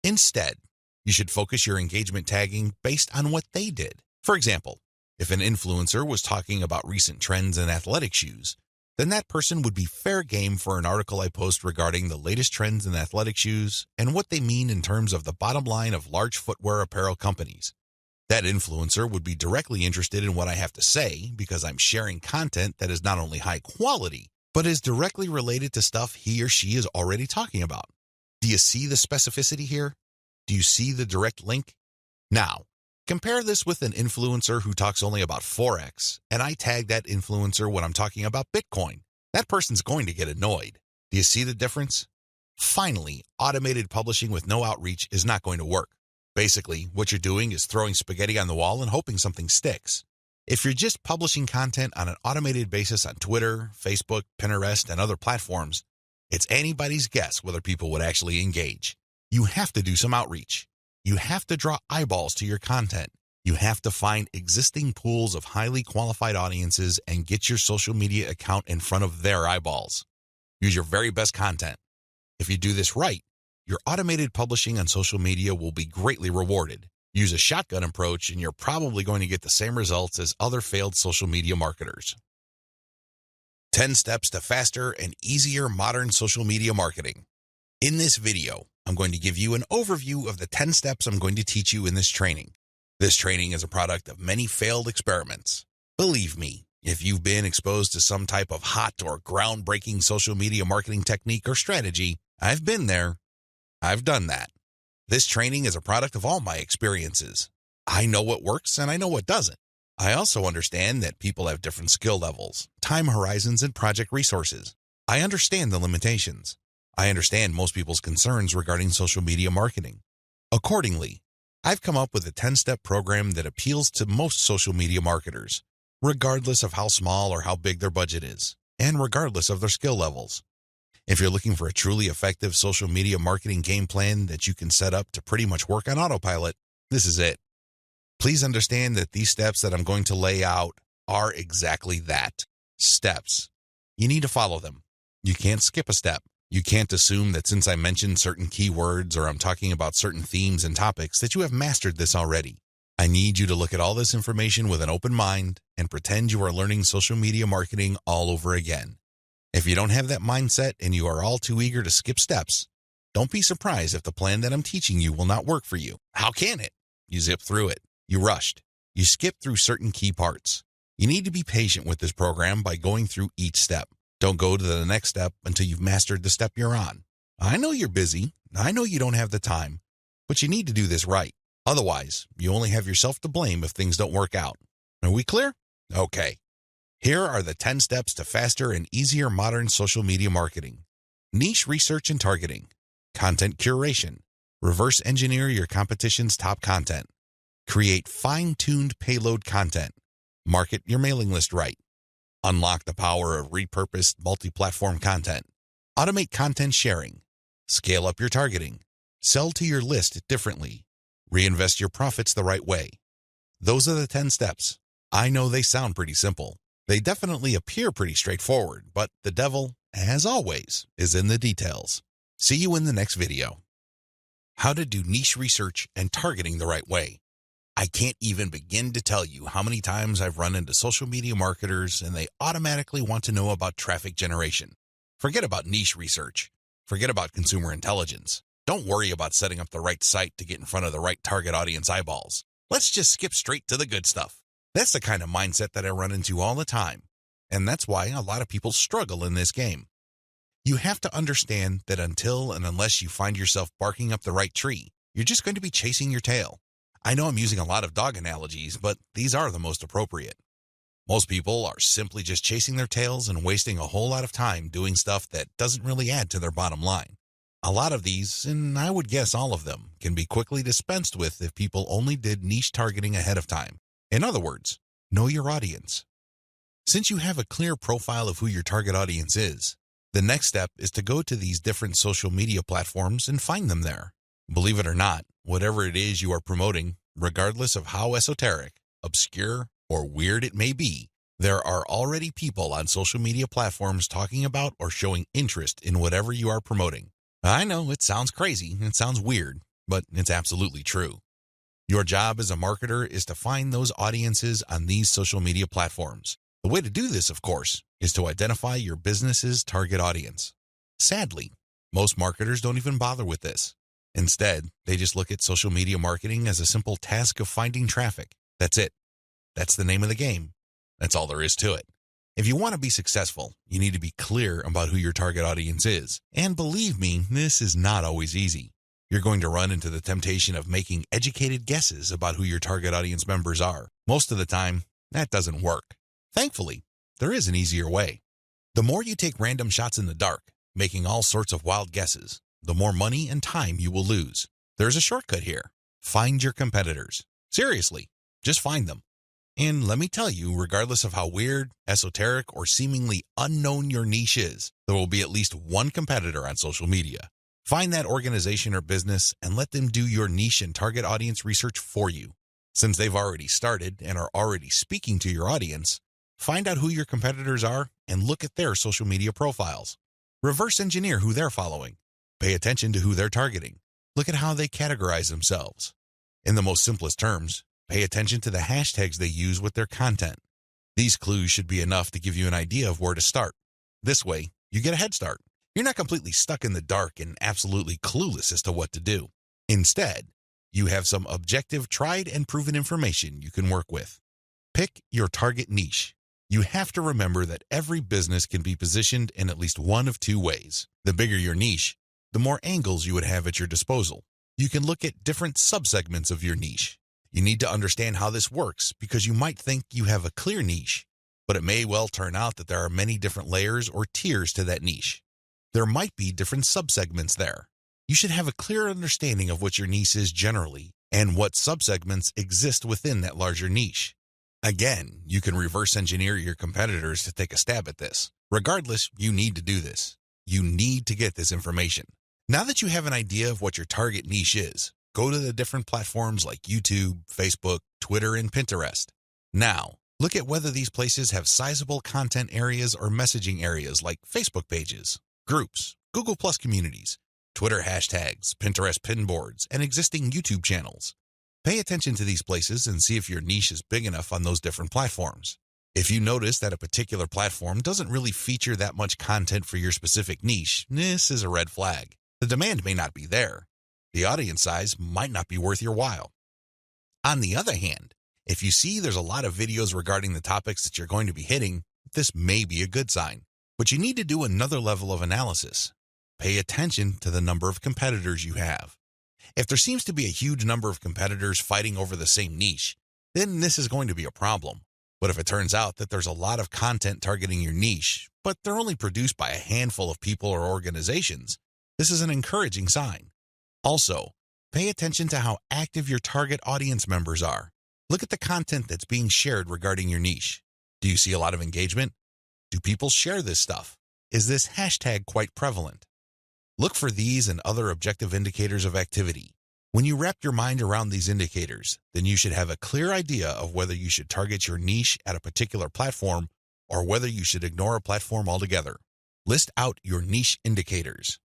Instead, you should focus your engagement tagging based on what they did. For example, if an influencer was talking about recent trends in athletic shoes, then that person would be fair game for an article I post regarding the latest trends in athletic shoes and what they mean in terms of the bottom line of large footwear apparel companies. That influencer would be directly interested in what I have to say because I'm sharing content that is not only high quality, but is directly related to stuff he or she is already talking about. Do you see the specificity here? Do you see the direct link? Now, compare this with an influencer who talks only about Forex, and I tag that influencer when I'm talking about Bitcoin. That person's going to get annoyed. Do you see the difference? Finally, automated publishing with no outreach is not going to work. Basically, what you're doing is throwing spaghetti on the wall and hoping something sticks. If you're just publishing content on an automated basis on Twitter, Facebook, Pinterest, and other platforms, it's anybody's guess whether people would actually engage. You have to do some outreach. You have to draw eyeballs to your content. You have to find existing pools of highly qualified audiences and get your social media account in front of their eyeballs. Use your very best content. If you do this right, your automated publishing on social media will be greatly rewarded. Use a shotgun approach and you're probably going to get the same results as other failed social media marketers. 10 steps to faster and easier modern social media marketing. In this video, I'm going to give you an overview of the 10 steps I'm going to teach you in this training. This training is a product of many failed experiments. Believe me, if you've been exposed to some type of hot or groundbreaking social media marketing technique or strategy, I've been there. I've done that. This training is a product of all my experiences. I know what works and I know what doesn't. I also understand that people have different skill levels, time horizons, and project resources. I understand the limitations. I understand most people's concerns regarding social media marketing. Accordingly, I've come up with a 10-step program that appeals to most social media marketers, regardless of how small or how big their budget is, and regardless of their skill levels. If you're looking for a truly effective social media marketing game plan that you can set up to pretty much work on autopilot, this is it. Please understand that these steps that I'm going to lay out are exactly that, steps. You need to follow them. You can't skip a step. You can't assume that since I mentioned certain keywords or I'm talking about certain themes and topics that you have mastered this already. I need you to look at all this information with an open mind and pretend you are learning social media marketing all over again. If you don't have that mindset and you are all too eager to skip steps, don't be surprised if the plan that I'm teaching you will not work for you. How can it? You zip through it. You rushed. You skipped through certain key parts. You need to be patient with this program by going through each step. Don't go to the next step until you've mastered the step you're on. I know you're busy. I know you don't have the time, but you need to do this right. Otherwise, you only have yourself to blame if things don't work out. Are we clear? Okay. Here are the 10 steps to faster and easier modern social media marketing. Niche research and targeting. Content curation. Reverse engineer your competition's top content. Create fine-tuned payload content. Market your mailing list right. Unlock the power of repurposed multi-platform content. Automate content sharing. Scale up your targeting. Sell to your list differently. Reinvest your profits the right way. Those are the 10 steps. I know they sound pretty simple. They definitely appear pretty straightforward, but the devil, as always, is in the details. See you in the next video. How to do niche research and targeting the right way. I can't even begin to tell you how many times I've run into social media marketers and they automatically want to know about traffic generation. Forget about niche research. Forget about consumer intelligence. Don't worry about setting up the right site to get in front of the right target audience eyeballs. Let's just skip straight to the good stuff. That's the kind of mindset that I run into all the time. And that's why a lot of people struggle in this game. You have to understand that until and unless you find yourself barking up the right tree, you're just going to be chasing your tail. I know I'm using a lot of dog analogies, but these are the most appropriate. Most people are simply just chasing their tails and wasting a whole lot of time doing stuff that doesn't really add to their bottom line. A lot of these, and I would guess all of them, can be quickly dispensed with if people only did niche targeting ahead of time. In other words, know your audience. Since you have a clear profile of who your target audience is, the next step is to go to these different social media platforms and find them there. Believe it or not, whatever it is you are promoting, regardless of how esoteric, obscure, or weird it may be, there are already people on social media platforms talking about or showing interest in whatever you are promoting. I know it sounds crazy, it sounds weird, but it's absolutely true. Your job as a marketer is to find those audiences on these social media platforms. The way to do this, of course, is to identify your business's target audience. Sadly, most marketers don't even bother with this. Instead, they just look at social media marketing as a simple task of finding traffic. That's it. That's the name of the game. That's all there is to it. If you want to be successful, you need to be clear about who your target audience is. And believe me, this is not always easy. You're going to run into the temptation of making educated guesses about who your target audience members are. Most of the time, that doesn't work. Thankfully, there is an easier way. The more you take random shots in the dark, making all sorts of wild guesses, the more money and time you will lose. There's a shortcut here. Find your competitors. Seriously, just find them. And let me tell you, regardless of how weird, esoteric, or seemingly unknown your niche is, there will be at least one competitor on social media. Find that organization or business and let them do your niche and target audience research for you. Since they've already started and are already speaking to your audience, find out who your competitors are and look at their social media profiles. Reverse engineer who they're following. Pay attention to who they're targeting. Look at how they categorize themselves. In the most simplest terms, pay attention to the hashtags they use with their content. These clues should be enough to give you an idea of where to start. This way, you get a head start. You're not completely stuck in the dark and absolutely clueless as to what to do. Instead, you have some objective, tried and proven information you can work with. Pick your target niche. You have to remember that every business can be positioned in at least one of two ways. The bigger your niche, the more angles you would have at your disposal. You can look at different subsegments of your niche. You need to understand how this works because you might think you have a clear niche, but it may well turn out that there are many different layers or tiers to that niche. There might be different subsegments there. You should have a clear understanding of what your niche is generally and what subsegments exist within that larger niche. Again, you can reverse engineer your competitors to take a stab at this. Regardless, you need to do this. You need to get this information. Now that you have an idea of what your target niche is, go to the different platforms like YouTube, Facebook, Twitter, and Pinterest. Now, look at whether these places have sizable content areas or messaging areas like Facebook pages, groups, Google Plus communities, Twitter hashtags, Pinterest pinboards, and existing YouTube channels. Pay attention to these places and see if your niche is big enough on those different platforms. If you notice that a particular platform doesn't really feature that much content for your specific niche, this is a red flag. The demand may not be there. The audience size might not be worth your while. On the other hand, if you see there's a lot of videos regarding the topics that you're going to be hitting, this may be a good sign. But you need to do another level of analysis. Pay attention to the number of competitors you have. If there seems to be a huge number of competitors fighting over the same niche, then this is going to be a problem. But if it turns out that there's a lot of content targeting your niche, but they're only produced by a handful of people or organizations, this is an encouraging sign. Also, pay attention to how active your target audience members are. Look at the content that's being shared regarding your niche. Do you see a lot of engagement? Do people share this stuff? Is this hashtag quite prevalent? Look for these and other objective indicators of activity. When you wrap your mind around these indicators, then you should have a clear idea of whether you should target your niche at a particular platform or whether you should ignore a platform altogether. List out your niche indicators.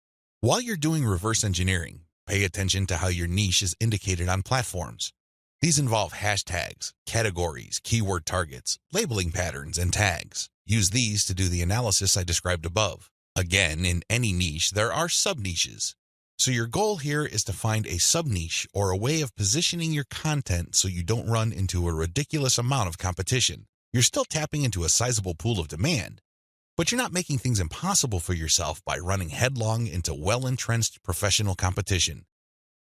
While you're doing reverse engineering, pay attention to how your niche is indicated on platforms. These involve hashtags, categories, keyword targets, labeling patterns, and tags. Use these to do the analysis I described above. Again, in any niche, there are sub-niches. So your goal here is to find a sub-niche or a way of positioning your content so you don't run into a ridiculous amount of competition. You're still tapping into a sizable pool of demand, but you're not making things impossible for yourself by running headlong into well-entrenched professional competition.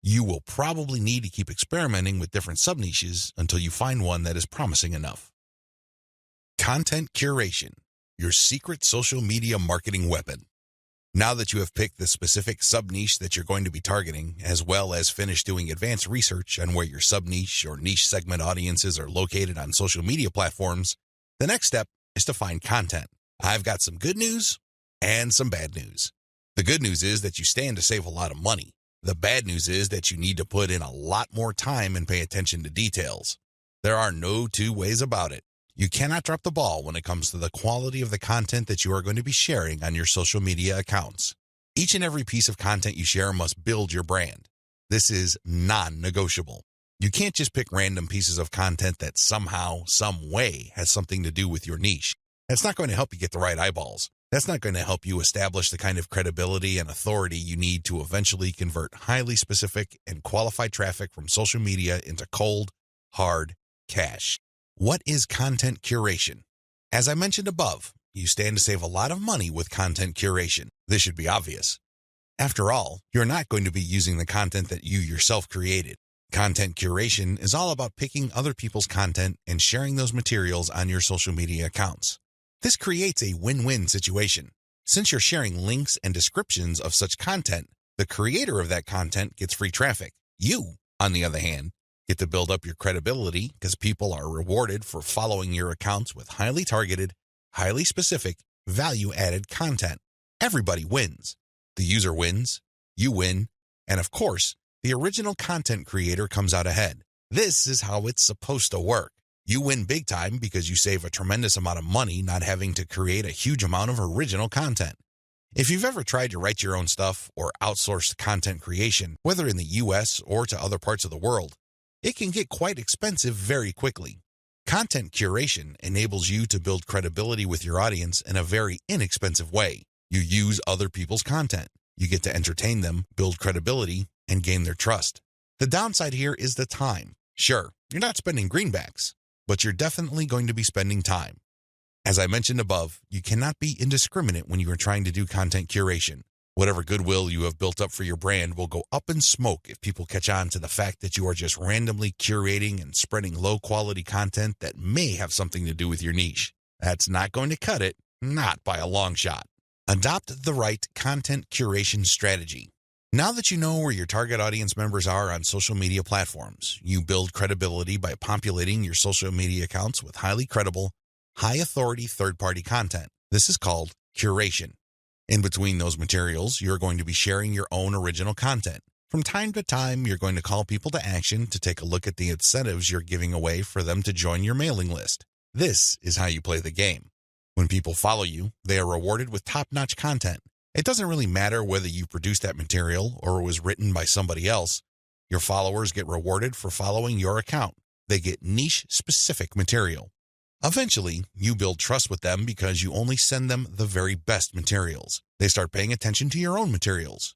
You will probably need to keep experimenting with different sub-niches until you find one that is promising enough. Content curation, your secret social media marketing weapon. Now that you have picked the specific sub-niche that you're going to be targeting, as well as finished doing advanced research on where your sub-niche or niche segment audiences are located on social media platforms, the next step is to find content. I've got some good news and some bad news. The good news is that you stand to save a lot of money. The bad news is that you need to put in a lot more time and pay attention to details. There are no two ways about it. You cannot drop the ball when it comes to the quality of the content that you are going to be sharing on your social media accounts. Each and every piece of content you share must build your brand. This is non-negotiable. You can't just pick random pieces of content that somehow, some way has something to do with your niche. That's not going to help you get the right eyeballs. That's not going to help you establish the kind of credibility and authority you need to eventually convert highly specific and qualified traffic from social media into cold, hard cash. What is content curation? As I mentioned above, you stand to save a lot of money with content curation. This should be obvious. After all, you're not going to be using the content that you yourself created. Content curation is all about picking other people's content and sharing those materials on your social media accounts. This creates a win-win situation. Since you're sharing links and descriptions of such content, the creator of that content gets free traffic. You, on the other hand, get to build up your credibility because people are rewarded for following your accounts with highly targeted, highly specific, value-added content. Everybody wins. The user wins, you win, and of course, the original content creator comes out ahead. This is how it's supposed to work. You win big time because you save a tremendous amount of money not having to create a huge amount of original content. If you've ever tried to write your own stuff or outsource content creation, whether in the US or to other parts of the world, it can get quite expensive very quickly. Content curation enables you to build credibility with your audience in a very inexpensive way. You use other people's content. You get to entertain them, build credibility, and gain their trust. The downside here is the time. Sure, you're not spending greenbacks, but you're definitely going to be spending time. As I mentioned above, you cannot be indiscriminate when you are trying to do content curation. Whatever goodwill you have built up for your brand will go up in smoke if people catch on to the fact that you are just randomly curating and spreading low-quality content that may have something to do with your niche. That's not going to cut it, not by a long shot. Adopt the right content curation strategy. Now that you know where your target audience members are on social media platforms, you build credibility by populating your social media accounts with highly credible, high-authority third-party content. This is called curation. In between those materials, you're going to be sharing your own original content. From time to time, you're going to call people to action to take a look at the incentives you're giving away for them to join your mailing list. This is how you play the game. When people follow you, they are rewarded with top-notch content. It doesn't really matter whether you produced that material or it was written by somebody else. Your followers get rewarded for following your account. They get niche-specific material. Eventually, you build trust with them because you only send them the very best materials. They start paying attention to your own materials.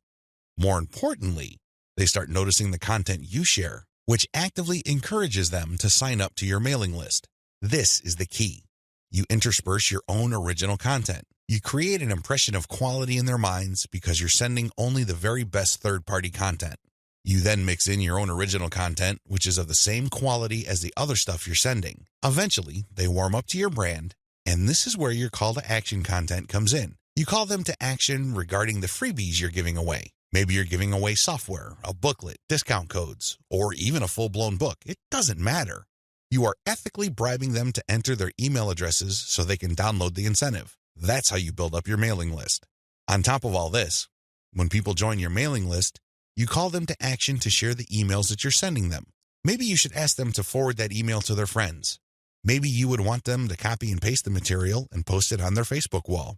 More importantly, they start noticing the content you share, which actively encourages them to sign up to your mailing list. This is the key. You intersperse your own original content. You create an impression of quality in their minds because you're sending only the very best third-party content. You then mix in your own original content, which is of the same quality as the other stuff you're sending. Eventually, they warm up to your brand, and this is where your call to action content comes in. You call them to action regarding the freebies you're giving away. Maybe you're giving away software, a booklet, discount codes, or even a full-blown book. It doesn't matter. You are ethically bribing them to enter their email addresses so they can download the incentive. That's how you build up your mailing list. On top of all this, when people join your mailing list, you call them to action to share the emails that you're sending them. Maybe you should ask them to forward that email to their friends. Maybe you would want them to copy and paste the material and post it on their Facebook wall.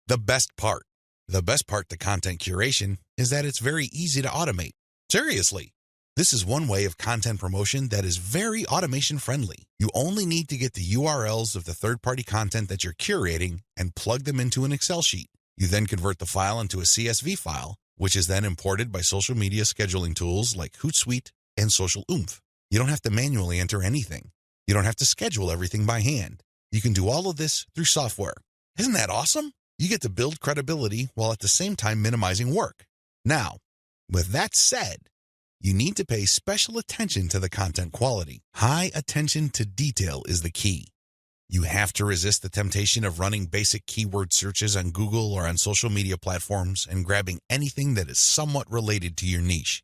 The best part to content curation is that it's very easy to automate. Seriously. This is one way of content promotion that is very automation friendly. You only need to get the URLs of the third-party content that you're curating and plug them into an Excel sheet. You then convert the file into a CSV file, which is then imported by social media scheduling tools like Hootsuite and Social Oomph. You don't have to manually enter anything. You don't have to schedule everything by hand. You can do all of this through software. Isn't that awesome? You get to build credibility while at the same time minimizing work. Now, with that said, you need to pay special attention to the content quality. High attention to detail is the key. You have to resist the temptation of running basic keyword searches on Google or on social media platforms and grabbing anything that is somewhat related to your niche.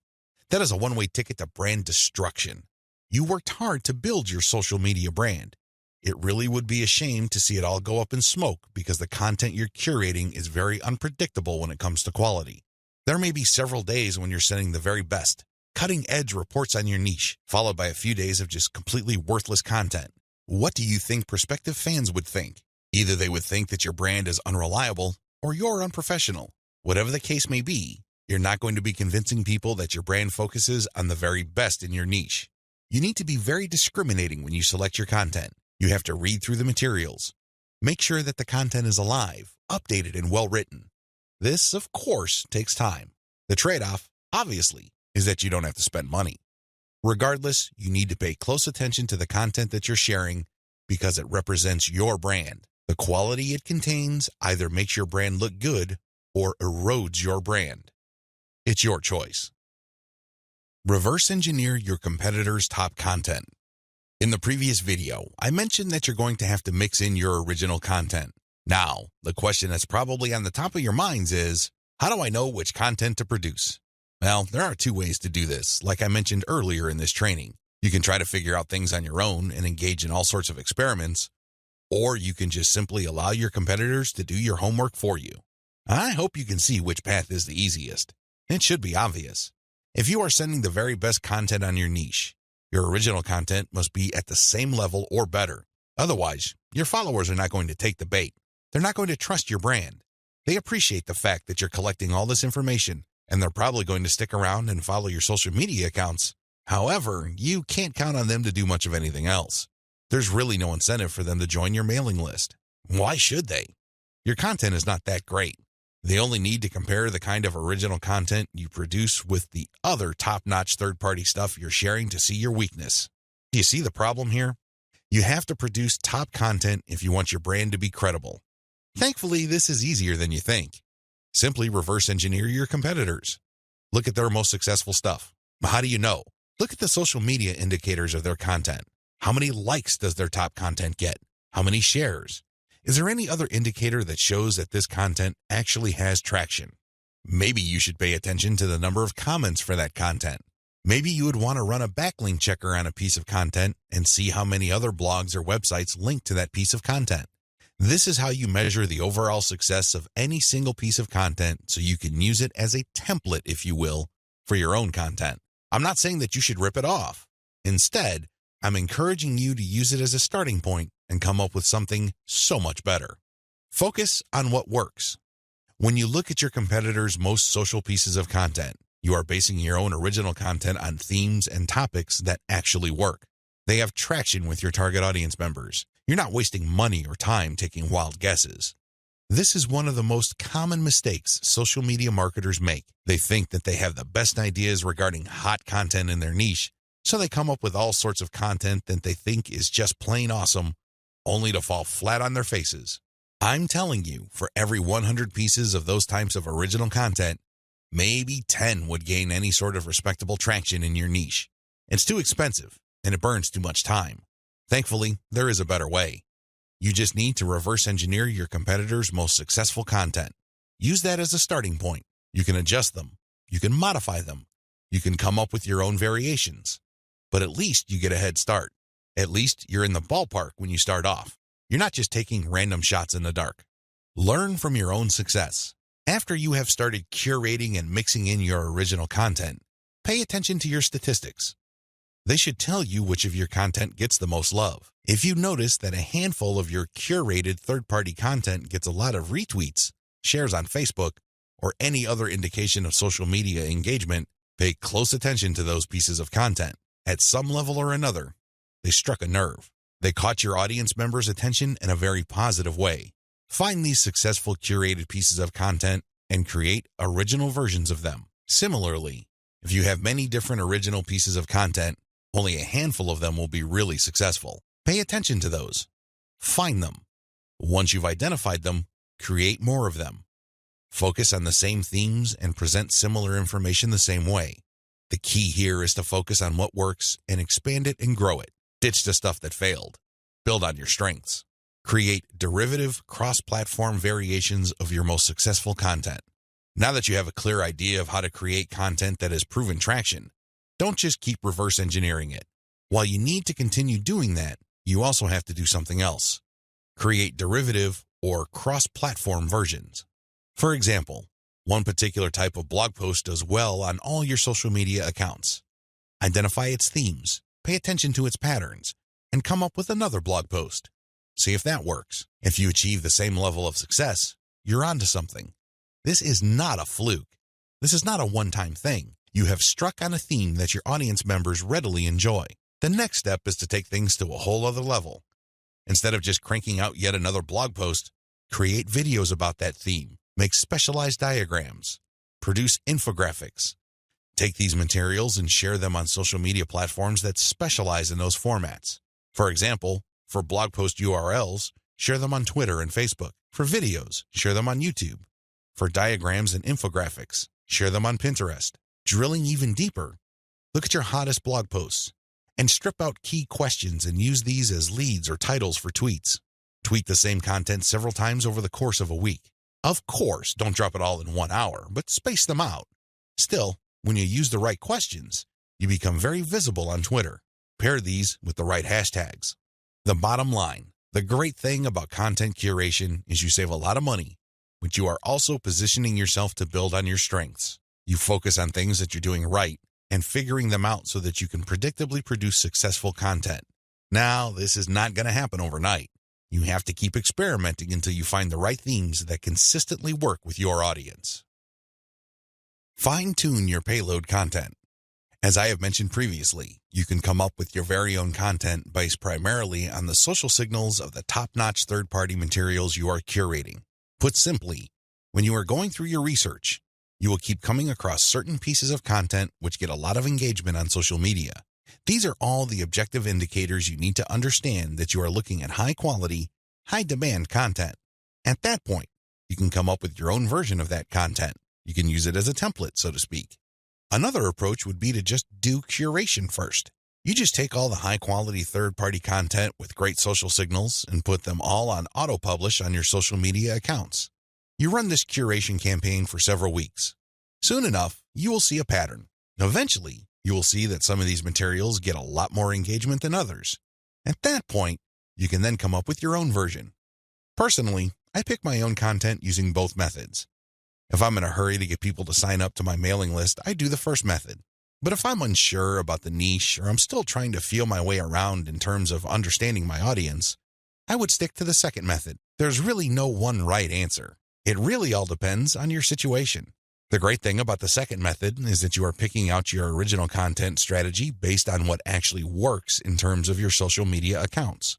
That is a one-way ticket to brand destruction. You worked hard to build your social media brand. It really would be a shame to see it all go up in smoke because the content you're curating is very unpredictable when it comes to quality. There may be several days when you're sending the very best, cutting-edge reports on your niche, followed by a few days of just completely worthless content. What do you think prospective fans would think? Either they would think that your brand is unreliable or you're unprofessional. Whatever the case may be, you're not going to be convincing people that your brand focuses on the very best in your niche. You need to be very discriminating when you select your content. You have to read through the materials. Make sure that the content is alive, updated, and well-written. This, of course, takes time. The trade-off, obviously, is that you don't have to spend money. Regardless, you need to pay close attention to the content that you're sharing because it represents your brand. The quality it contains either makes your brand look good or erodes your brand. It's your choice. Reverse engineer your competitors' top content. In the previous video, I mentioned that you're going to have to mix in your original content. Now, the question that's probably on the top of your minds is, how do I know which content to produce? Well, there are two ways to do this, like I mentioned earlier in this training. You can try to figure out things on your own and engage in all sorts of experiments, or you can just simply allow your competitors to do your homework for you. I hope you can see which path is the easiest. It should be obvious. If you are sending the very best content on your niche, your original content must be at the same level or better. Otherwise, your followers are not going to take the bait. They're not going to trust your brand. They appreciate the fact that you're collecting all this information, and they're probably going to stick around and follow your social media accounts. However, you can't count on them to do much of anything else. There's really no incentive for them to join your mailing list. Why should they? Your content is not that great. They only need to compare the kind of original content you produce with the other top-notch third-party stuff you're sharing to see your weakness. Do you see the problem here? You have to produce top content if you want your brand to be credible. Thankfully, this is easier than you think. Simply reverse engineer your competitors. Look at their most successful stuff. How do you know? Look at the social media indicators of their content. How many likes does their top content get? How many shares? Is there any other indicator that shows that this content actually has traction? Maybe you should pay attention to the number of comments for that content. Maybe you would want to run a backlink checker on a piece of content and see how many other blogs or websites link to that piece of content. This is how you measure the overall success of any single piece of content so you can use it as a template, if you will, for your own content. I'm not saying that you should rip it off. Instead, I'm encouraging you to use it as a starting point and come up with something so much better. Focus on what works. When you look at your competitors' most social pieces of content, you are basing your own original content on themes and topics that actually work. They have traction with your target audience members. You're not wasting money or time taking wild guesses. This is one of the most common mistakes social media marketers make. They think that they have the best ideas regarding hot content in their niche, so they come up with all sorts of content that they think is just plain awesome, only to fall flat on their faces. I'm telling you, for every 100 pieces of those types of original content, maybe 10 would gain any sort of respectable traction in your niche. It's too expensive, and it burns too much time. Thankfully, there is a better way. You just need to reverse engineer your competitors' most successful content. Use that as a starting point. You can adjust them. You can modify them. You can come up with your own variations. But at least you get a head start. At least you're in the ballpark when you start off. You're not just taking random shots in the dark. Learn from your own success. After you have started curating and mixing in your original content, pay attention to your statistics. They should tell you which of your content gets the most love. If you notice that a handful of your curated third-party content gets a lot of retweets, shares on Facebook, or any other indication of social media engagement, pay close attention to those pieces of content. At some level or another, they struck a nerve. They caught your audience members' attention in a very positive way. Find these successful curated pieces of content and create original versions of them. Similarly, if you have many different original pieces of content, only a handful of them will be really successful. Pay attention to those. Find them. Once you've identified them, create more of them. Focus on the same themes and present similar information the same way. The key here is to focus on what works and expand it and grow it. Ditch the stuff that failed. Build on your strengths. Create derivative, cross-platform variations of your most successful content. Now that you have a clear idea of how to create content that has proven traction, don't just keep reverse engineering it. While you need to continue doing that, you also have to do something else. Create derivative or cross-platform versions. For example, one particular type of blog post does well on all your social media accounts. Identify its themes, pay attention to its patterns, and come up with another blog post. See if that works. If you achieve the same level of success, you're onto something. This is not a fluke. This is not a one-time thing. You have struck on a theme that your audience members readily enjoy. The next step is to take things to a whole other level. Instead of just cranking out yet another blog post, create videos about that theme, make specialized diagrams, produce infographics. Take these materials and share them on social media platforms that specialize in those formats. For example, for blog post URLs, share them on Twitter and Facebook. For videos, share them on YouTube. For diagrams and infographics, share them on Pinterest. Drilling even deeper, look at your hottest blog posts and strip out key questions and use these as leads or titles for tweets. Tweet the same content several times over the course of a week. Of course, don't drop it all in 1 hour, but space them out. Still, when you use the right questions, you become very visible on Twitter. Pair these with the right hashtags. The bottom line, the great thing about content curation is you save a lot of money, but you are also positioning yourself to build on your strengths. You focus on things that you're doing right and figuring them out so that you can predictably produce successful content. Now, this is not going to happen overnight. You have to keep experimenting until you find the right themes that consistently work with your audience. Fine-tune your payload content. As I have mentioned previously, you can come up with your very own content based primarily on the social signals of the top-notch third-party materials you are curating. Put simply, when you are going through your research, you will keep coming across certain pieces of content which get a lot of engagement on social media. These are all the objective indicators you need to understand that you are looking at high-quality, high-demand content. At that point, you can come up with your own version of that content. You can use it as a template, so to speak. Another approach would be to just do curation first. You just take all the high-quality third-party content with great social signals and put them all on auto-publish on your social media accounts. You run this curation campaign for several weeks. Soon enough, you will see a pattern. Eventually, you will see that some of these materials get a lot more engagement than others. At that point, you can then come up with your own version. Personally, I pick my own content using both methods. If I'm in a hurry to get people to sign up to my mailing list, I do the first method. But if I'm unsure about the niche or I'm still trying to feel my way around in terms of understanding my audience, I would stick to the second method. There's really no one right answer. It really all depends on your situation. The great thing about the second method is that you are picking out your original content strategy based on what actually works in terms of your social media accounts.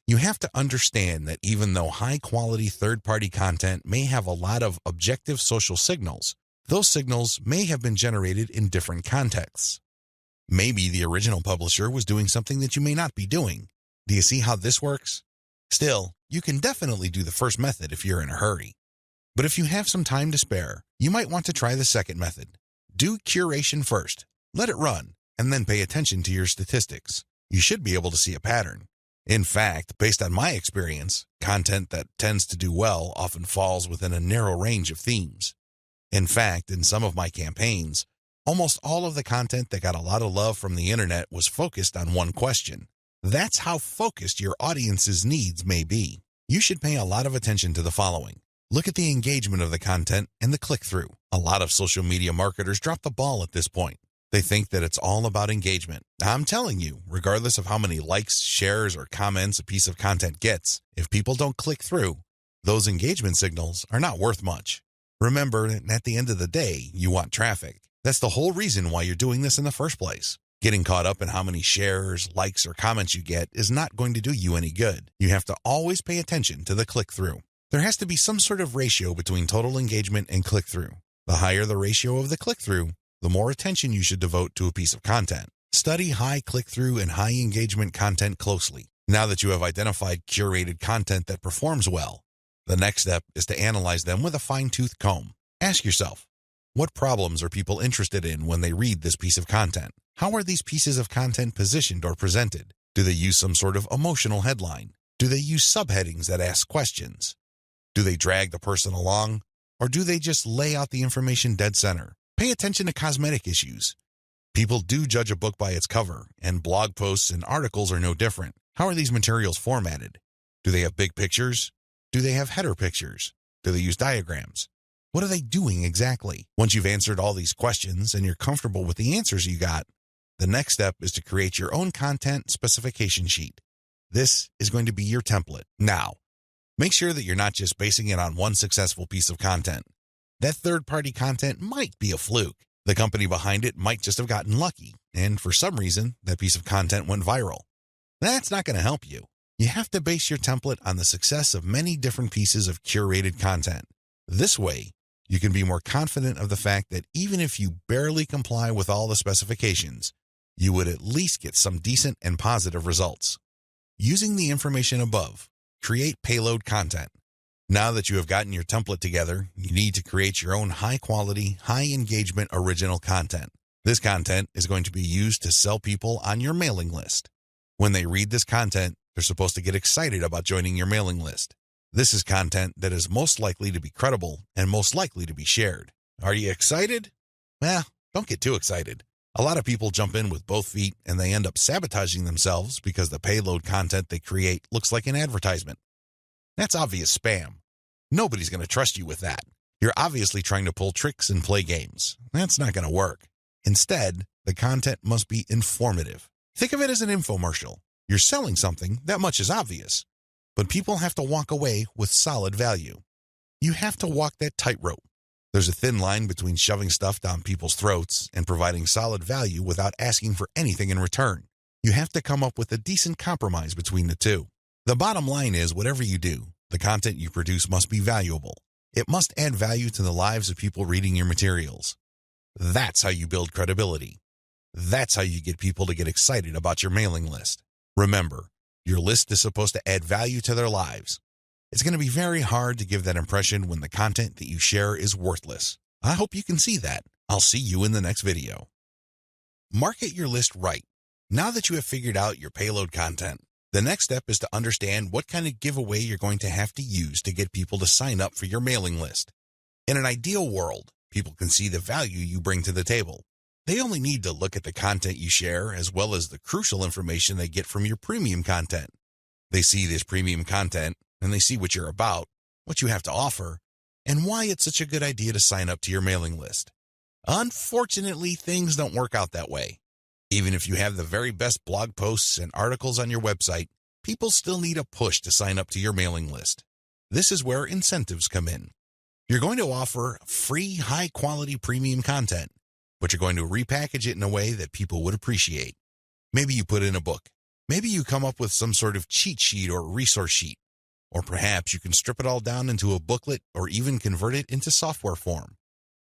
You have to understand that even though high-quality third-party content may have a lot of objective social signals, those signals may have been generated in different contexts. Maybe the original publisher was doing something that you may not be doing. Do you see how this works? Still, you can definitely do the first method if you're in a hurry. But if you have some time to spare, you might want to try the second method. Do curation first, let it run, and then pay attention to your statistics. You should be able to see a pattern. In fact, based on my experience, content that tends to do well often falls within a narrow range of themes. In fact, in some of my campaigns, almost all of the content that got a lot of love from the internet was focused on one question. That's how focused your audience's needs may be. You should pay a lot of attention to the following. Look at the engagement of the content and the click-through. A lot of social media marketers drop the ball at this point. They think that it's all about engagement. I'm telling you, regardless of how many likes, shares, or comments a piece of content gets, if people don't click through, those engagement signals are not worth much. Remember, at the end of the day, you want traffic. That's the whole reason why you're doing this in the first place. Getting caught up in how many shares, likes, or comments you get is not going to do you any good. You have to always pay attention to the click-through. There has to be some sort of ratio between total engagement and click-through. The higher the ratio of the click-through, the more attention you should devote to a piece of content. Study high click-through and high engagement content closely. Now that you have identified curated content that performs well, the next step is to analyze them with a fine-tooth comb. Ask yourself, what problems are people interested in when they read this piece of content? How are these pieces of content positioned or presented? Do they use some sort of emotional headline? Do they use subheadings that ask questions? Do they drag the person along? Or do they just lay out the information dead center? Pay attention to cosmetic issues. People do judge a book by its cover, and blog posts and articles are no different. How are these materials formatted? Do they have big pictures? Do they have header pictures? Do they use diagrams? What are they doing exactly? Once you've answered all these questions and you're comfortable with the answers you got, the next step is to create your own content specification sheet. This is going to be your template. Now, make sure that you're not just basing it on one successful piece of content. That third-party content might be a fluke. The company behind it might just have gotten lucky, and for some reason, that piece of content went viral. That's not going to help you. You have to base your template on the success of many different pieces of curated content. This way, you can be more confident of the fact that even if you barely comply with all the specifications, you would at least get some decent and positive results. Using the information above, Create payload content. Now that you have gotten your template together, you need to create your own high-quality, high-engagement original content. This content is going to be used to sell people on your mailing list. When they read this content, they're supposed to get excited about joining your mailing list. This is content that is most likely to be credible and most likely to be shared. Are you excited? Well, don't get too excited. A lot of people jump in with both feet and they end up sabotaging themselves because the payload content they create looks like an advertisement. That's obvious spam. Nobody's going to trust you with that. You're obviously trying to pull tricks and play games. That's not going to work. Instead, the content must be informative. Think of it as an infomercial. You're selling something, that much is obvious. But people have to walk away with solid value. You have to walk that tightrope. There's a thin line between shoving stuff down people's throats and providing solid value without asking for anything in return. You have to come up with a decent compromise between the two. The bottom line is, whatever you do, the content you produce must be valuable. It must add value to the lives of people reading your materials. That's how you build credibility. That's how you get people to get excited about your mailing list. Remember, your list is supposed to add value to their lives. It's going to be very hard to give that impression when the content that you share is worthless. I hope you can see that. I'll see you in the next video. Market your list right. Now that you have figured out your payload content, the next step is to understand what kind of giveaway you're going to have to use to get people to sign up for your mailing list. In an ideal world, people can see the value you bring to the table. They only need to look at the content you share as well as the crucial information they get from your premium content. They see this premium content and they see what you're about, what you have to offer, and why it's such a good idea to sign up to your mailing list. Unfortunately, things don't work out that way. Even if you have the very best blog posts and articles on your website, people still need a push to sign up to your mailing list. This is where incentives come in. You're going to offer free, high-quality premium content, but you're going to repackage it in a way that people would appreciate. Maybe you put in a book. Maybe you come up with some sort of cheat sheet or resource sheet. Or perhaps you can strip it all down into a booklet or even convert it into software form.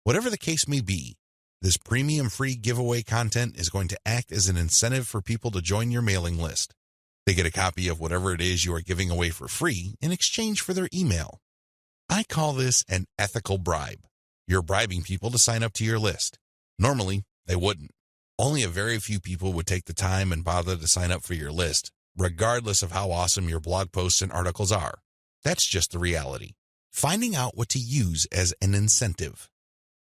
Whatever the case may be, this premium free giveaway content is going to act as an incentive for people to join your mailing list. They get a copy of whatever it is you are giving away for free in exchange for their email. I call this an ethical bribe. You're bribing people to sign up to your list. Normally, they wouldn't. Only a very few people would take the time and bother to sign up for your list, regardless of how awesome your blog posts and articles are. That's just the reality. Finding out what to use as an incentive.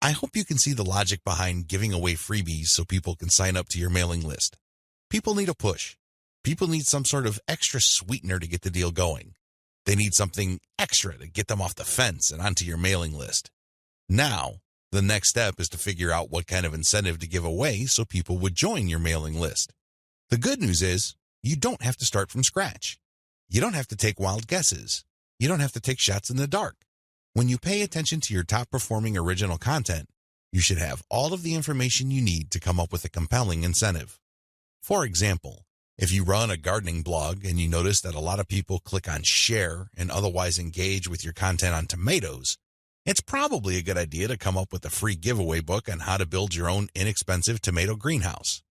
I hope you can see the logic behind giving away freebies so people can sign up to your mailing list. People need a push. People need some sort of extra sweetener to get the deal going. They need something extra to get them off the fence and onto your mailing list. Now, the next step is to figure out what kind of incentive to give away so people would join your mailing list. The good news is, you don't have to start from scratch. You don't have to take wild guesses. You don't have to take shots in the dark. When you pay attention to your top-performing original content, you should have all of the information you need to come up with a compelling incentive. For example, if you run a gardening blog and you notice that a lot of people click on share and otherwise engage with your content on tomatoes, it's probably a good idea to come up with a free giveaway book on how to build your own inexpensive tomato greenhouse.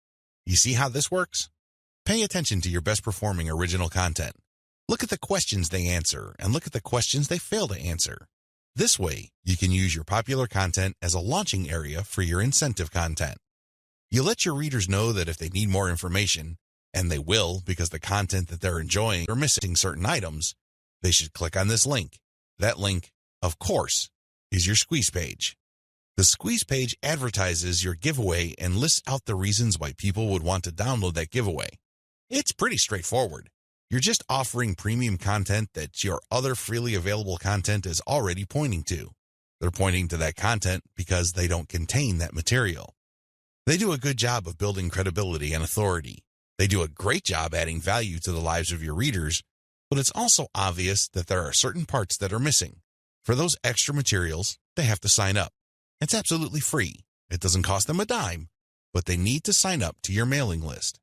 You see how this works? Pay attention to your best-performing original content. Look at the questions they answer and look at the questions they fail to answer. This way, you can use your popular content as a launching area for your incentive content. You let your readers know that if they need more information, and they will because the content that they're enjoying are missing certain items, they should click on this link. That link, of course, is your squeeze page. The squeeze page advertises your giveaway and lists out the reasons why people would want to download that giveaway. It's pretty straightforward. You're just offering premium content that your other freely available content is already pointing to. They're pointing to that content because they don't contain that material. They do a good job of building credibility and authority. They do a great job adding value to the lives of your readers, but it's also obvious that there are certain parts that are missing. For those extra materials, they have to sign up. It's absolutely free. It doesn't cost them a dime, but they need to sign up to your mailing list.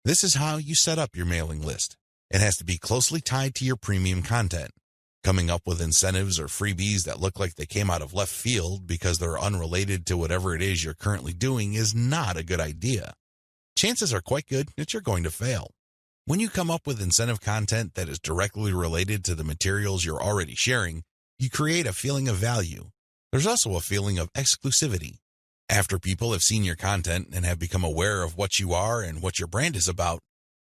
This is how you set up your mailing list. It has to be closely tied to your premium content. Coming up with incentives or freebies that look like they came out of left field because they're unrelated to whatever it is you're currently doing is not a good idea. Chances are quite good that you're going to fail. When you come up with incentive content that is directly related to the materials you're already sharing, you create a feeling of value. There's also a feeling of exclusivity. After people have seen your content and have become aware of what you are and what your brand is about,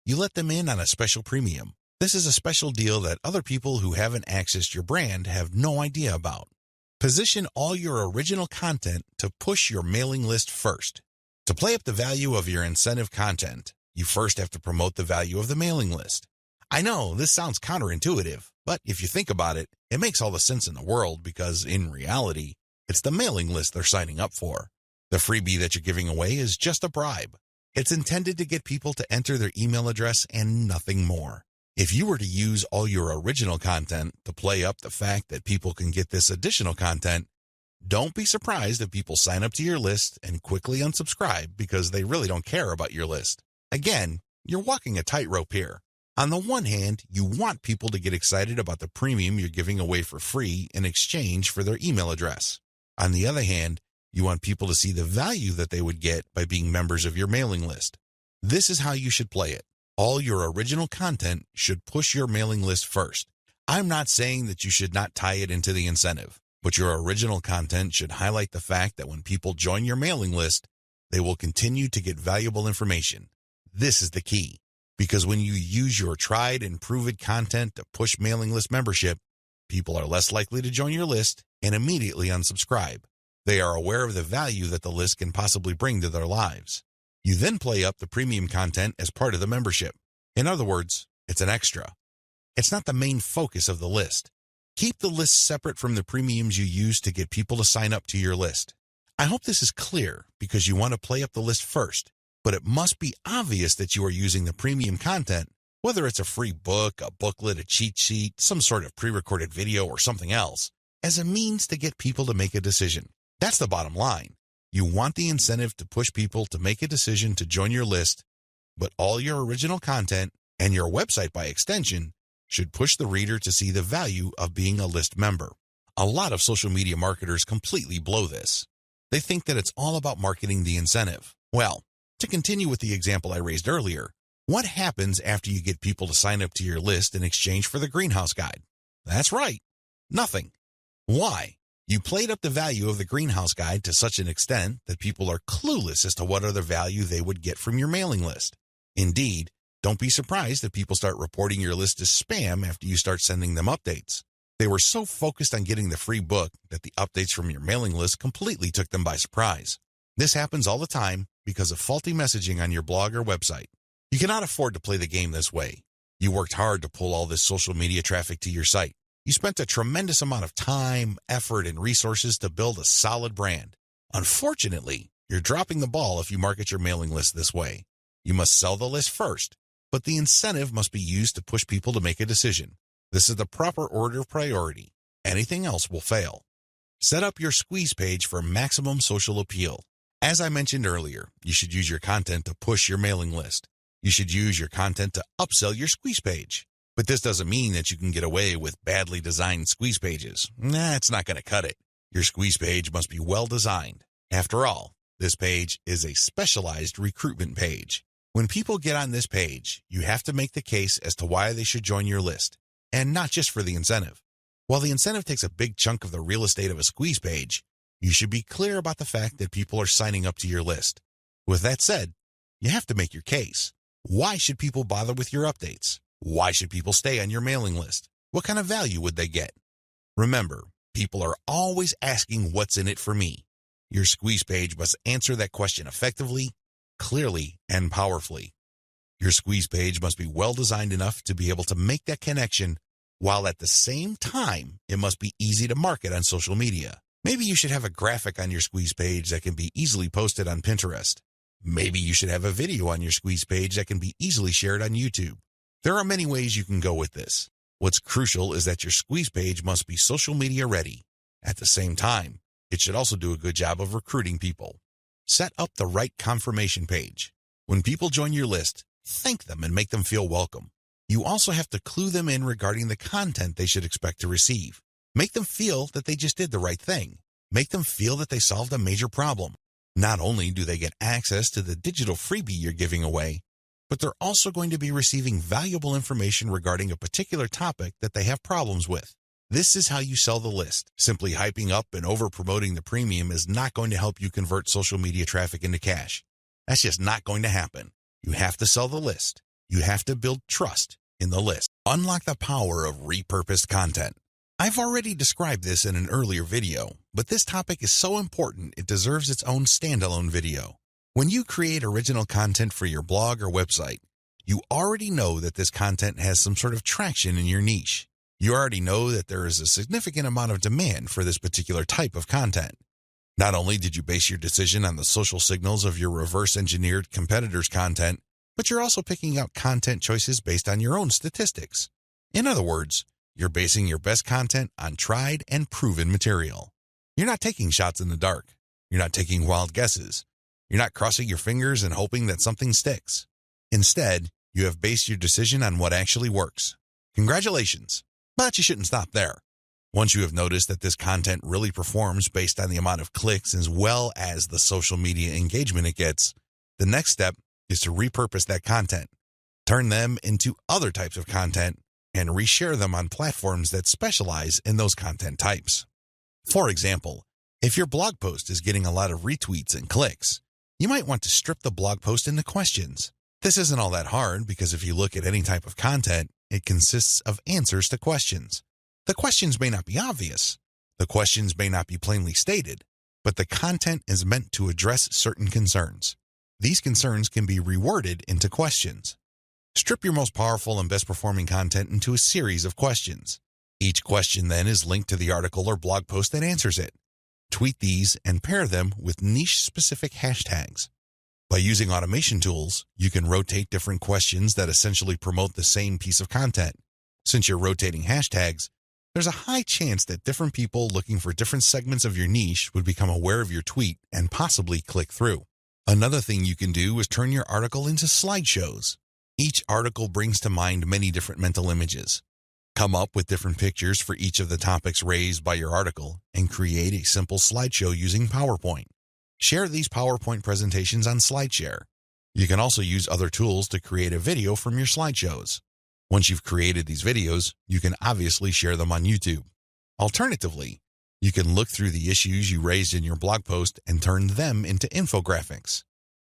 you let them in on a special premium. This is a special deal that other people who haven't accessed your brand have no idea about. Position all your original content to push your mailing list first. To play up the value of your incentive content, you first have to promote the value of the mailing list. I know this sounds counterintuitive, but if you think about it, it makes all the sense in the world because, in reality, it's the mailing list they're signing up for. The freebie that you're giving away is just a bribe. It's intended to get people to enter their email address and nothing more. If you were to use all your original content to play up the fact that people can get this additional content, don't be surprised if people sign up to your list and quickly unsubscribe because they really don't care about your list. Again, you're walking a tightrope here. On the one hand, you want people to get excited about the premium you're giving away for free in exchange for their email address. On the other hand, you want people to see the value that they would get by being members of your mailing list. This is how you should play it. All your original content should push your mailing list first. I'm not saying that you should not tie it into the incentive, but your original content should highlight the fact that when people join your mailing list, they will continue to get valuable information. This is the key, because when you use your tried and proven content to push mailing list membership, people are less likely to join your list and immediately unsubscribe. They are aware of the value that the list can possibly bring to their lives. You then play up the premium content as part of the membership. In other words, it's an extra. It's not the main focus of the list. Keep the list separate from the premiums you use to get people to sign up to your list. I hope this is clear because you want to play up the list first, but it must be obvious that you are using the premium content, whether it's a free book, a booklet, a cheat sheet, some sort of pre-recorded video, or something else, as a means to get people to make a decision. That's the bottom line. You want the incentive to push people to make a decision to join your list, but all your original content, and your website by extension, should push the reader to see the value of being a list member. A lot of social media marketers completely blow this. They think that it's all about marketing the incentive. Well, to continue with the example I raised earlier, what happens after you get people to sign up to your list in exchange for the Greenhouse Guide? That's right, nothing. Why? You played up the value of the Greenhouse Guide to such an extent that people are clueless as to what other value they would get from your mailing list. Indeed, don't be surprised if people start reporting your list as spam after you start sending them updates. They were so focused on getting the free book that the updates from your mailing list completely took them by surprise. This happens all the time because of faulty messaging on your blog or website. You cannot afford to play the game this way. You worked hard to pull all this social media traffic to your site. You spent a tremendous amount of time, effort, and resources to build a solid brand. Unfortunately, you're dropping the ball if you market your mailing list this way. You must sell the list first, but the incentive must be used to push people to make a decision. This is the proper order of priority. Anything else will fail. Set up your squeeze page for maximum social appeal. As I mentioned earlier, you should use your content to push your mailing list. You should use your content to upsell your squeeze page. But this doesn't mean that you can get away with badly designed squeeze pages. It's not going to cut it. Your squeeze page must be well designed. After all, this page is a specialized recruitment page. When people get on this page, you have to make the case as to why they should join your list, and not just for the incentive. While the incentive takes a big chunk of the real estate of a squeeze page, you should be clear about the fact that people are signing up to your list. With that said, you have to make your case. Why should people bother with your updates? Why should people stay on your mailing list? What kind of value would they get? Remember, people are always asking what's in it for me. Your squeeze page must answer that question effectively, clearly, and powerfully. Your squeeze page must be well designed enough to be able to make that connection, while at the same time, it must be easy to market on social media. Maybe you should have a graphic on your squeeze page that can be easily posted on Pinterest. Maybe you should have a video on your squeeze page that can be easily shared on YouTube. There are many ways you can go with this. What's crucial is that your squeeze page must be social media ready. At the same time, it should also do a good job of recruiting people. Set up the right confirmation page. When people join your list, thank them and make them feel welcome. You also have to clue them in regarding the content they should expect to receive. Make them feel that they just did the right thing. Make them feel that they solved a major problem. Not only do they get access to the digital freebie you're giving away, but they're also going to be receiving valuable information regarding a particular topic that they have problems with. This is how you sell the list. Simply hyping up and over-promoting the premium is not going to help you convert social media traffic into cash. That's just not going to happen. You have to sell the list. You have to build trust in the list. Unlock the power of repurposed content. I've already described this in an earlier video, but this topic is so important it deserves its own standalone video. When you create original content for your blog or website, you already know that this content has some sort of traction in your niche. You already know that there is a significant amount of demand for this particular type of content. Not only did you base your decision on the social signals of your reverse-engineered competitors' content, but you're also picking out content choices based on your own statistics. In other words, you're basing your best content on tried and proven material. You're not taking shots in the dark. You're not taking wild guesses. You're not crossing your fingers and hoping that something sticks. Instead, you have based your decision on what actually works. Congratulations! But you shouldn't stop there. Once you have noticed that this content really performs based on the amount of clicks as well as the social media engagement it gets, the next step is to repurpose that content. Turn them into other types of content and reshare them on platforms that specialize in those content types. For example, if your blog post is getting a lot of retweets and clicks, you might want to strip the blog post into questions. This isn't all that hard because if you look at any type of content, it consists of answers to questions. The questions may not be obvious. The questions may not be plainly stated, but the content is meant to address certain concerns. These concerns can be reworded into questions. Strip your most powerful and best performing content into a series of questions. Each question then is linked to the article or blog post that answers it. Tweet these and pair them with niche-specific hashtags. By using automation tools, you can rotate different questions that essentially promote the same piece of content. Since you're rotating hashtags, there's a high chance that different people looking for different segments of your niche would become aware of your tweet and possibly click through. Another thing you can do is turn your article into slideshows. Each article brings to mind many different mental images. Come up with different pictures for each of the topics raised by your article and create a simple slideshow using PowerPoint. Share these PowerPoint presentations on SlideShare. You can also use other tools to create a video from your slideshows. Once you've created these videos, you can obviously share them on YouTube. Alternatively, you can look through the issues you raised in your blog post and turn them into infographics.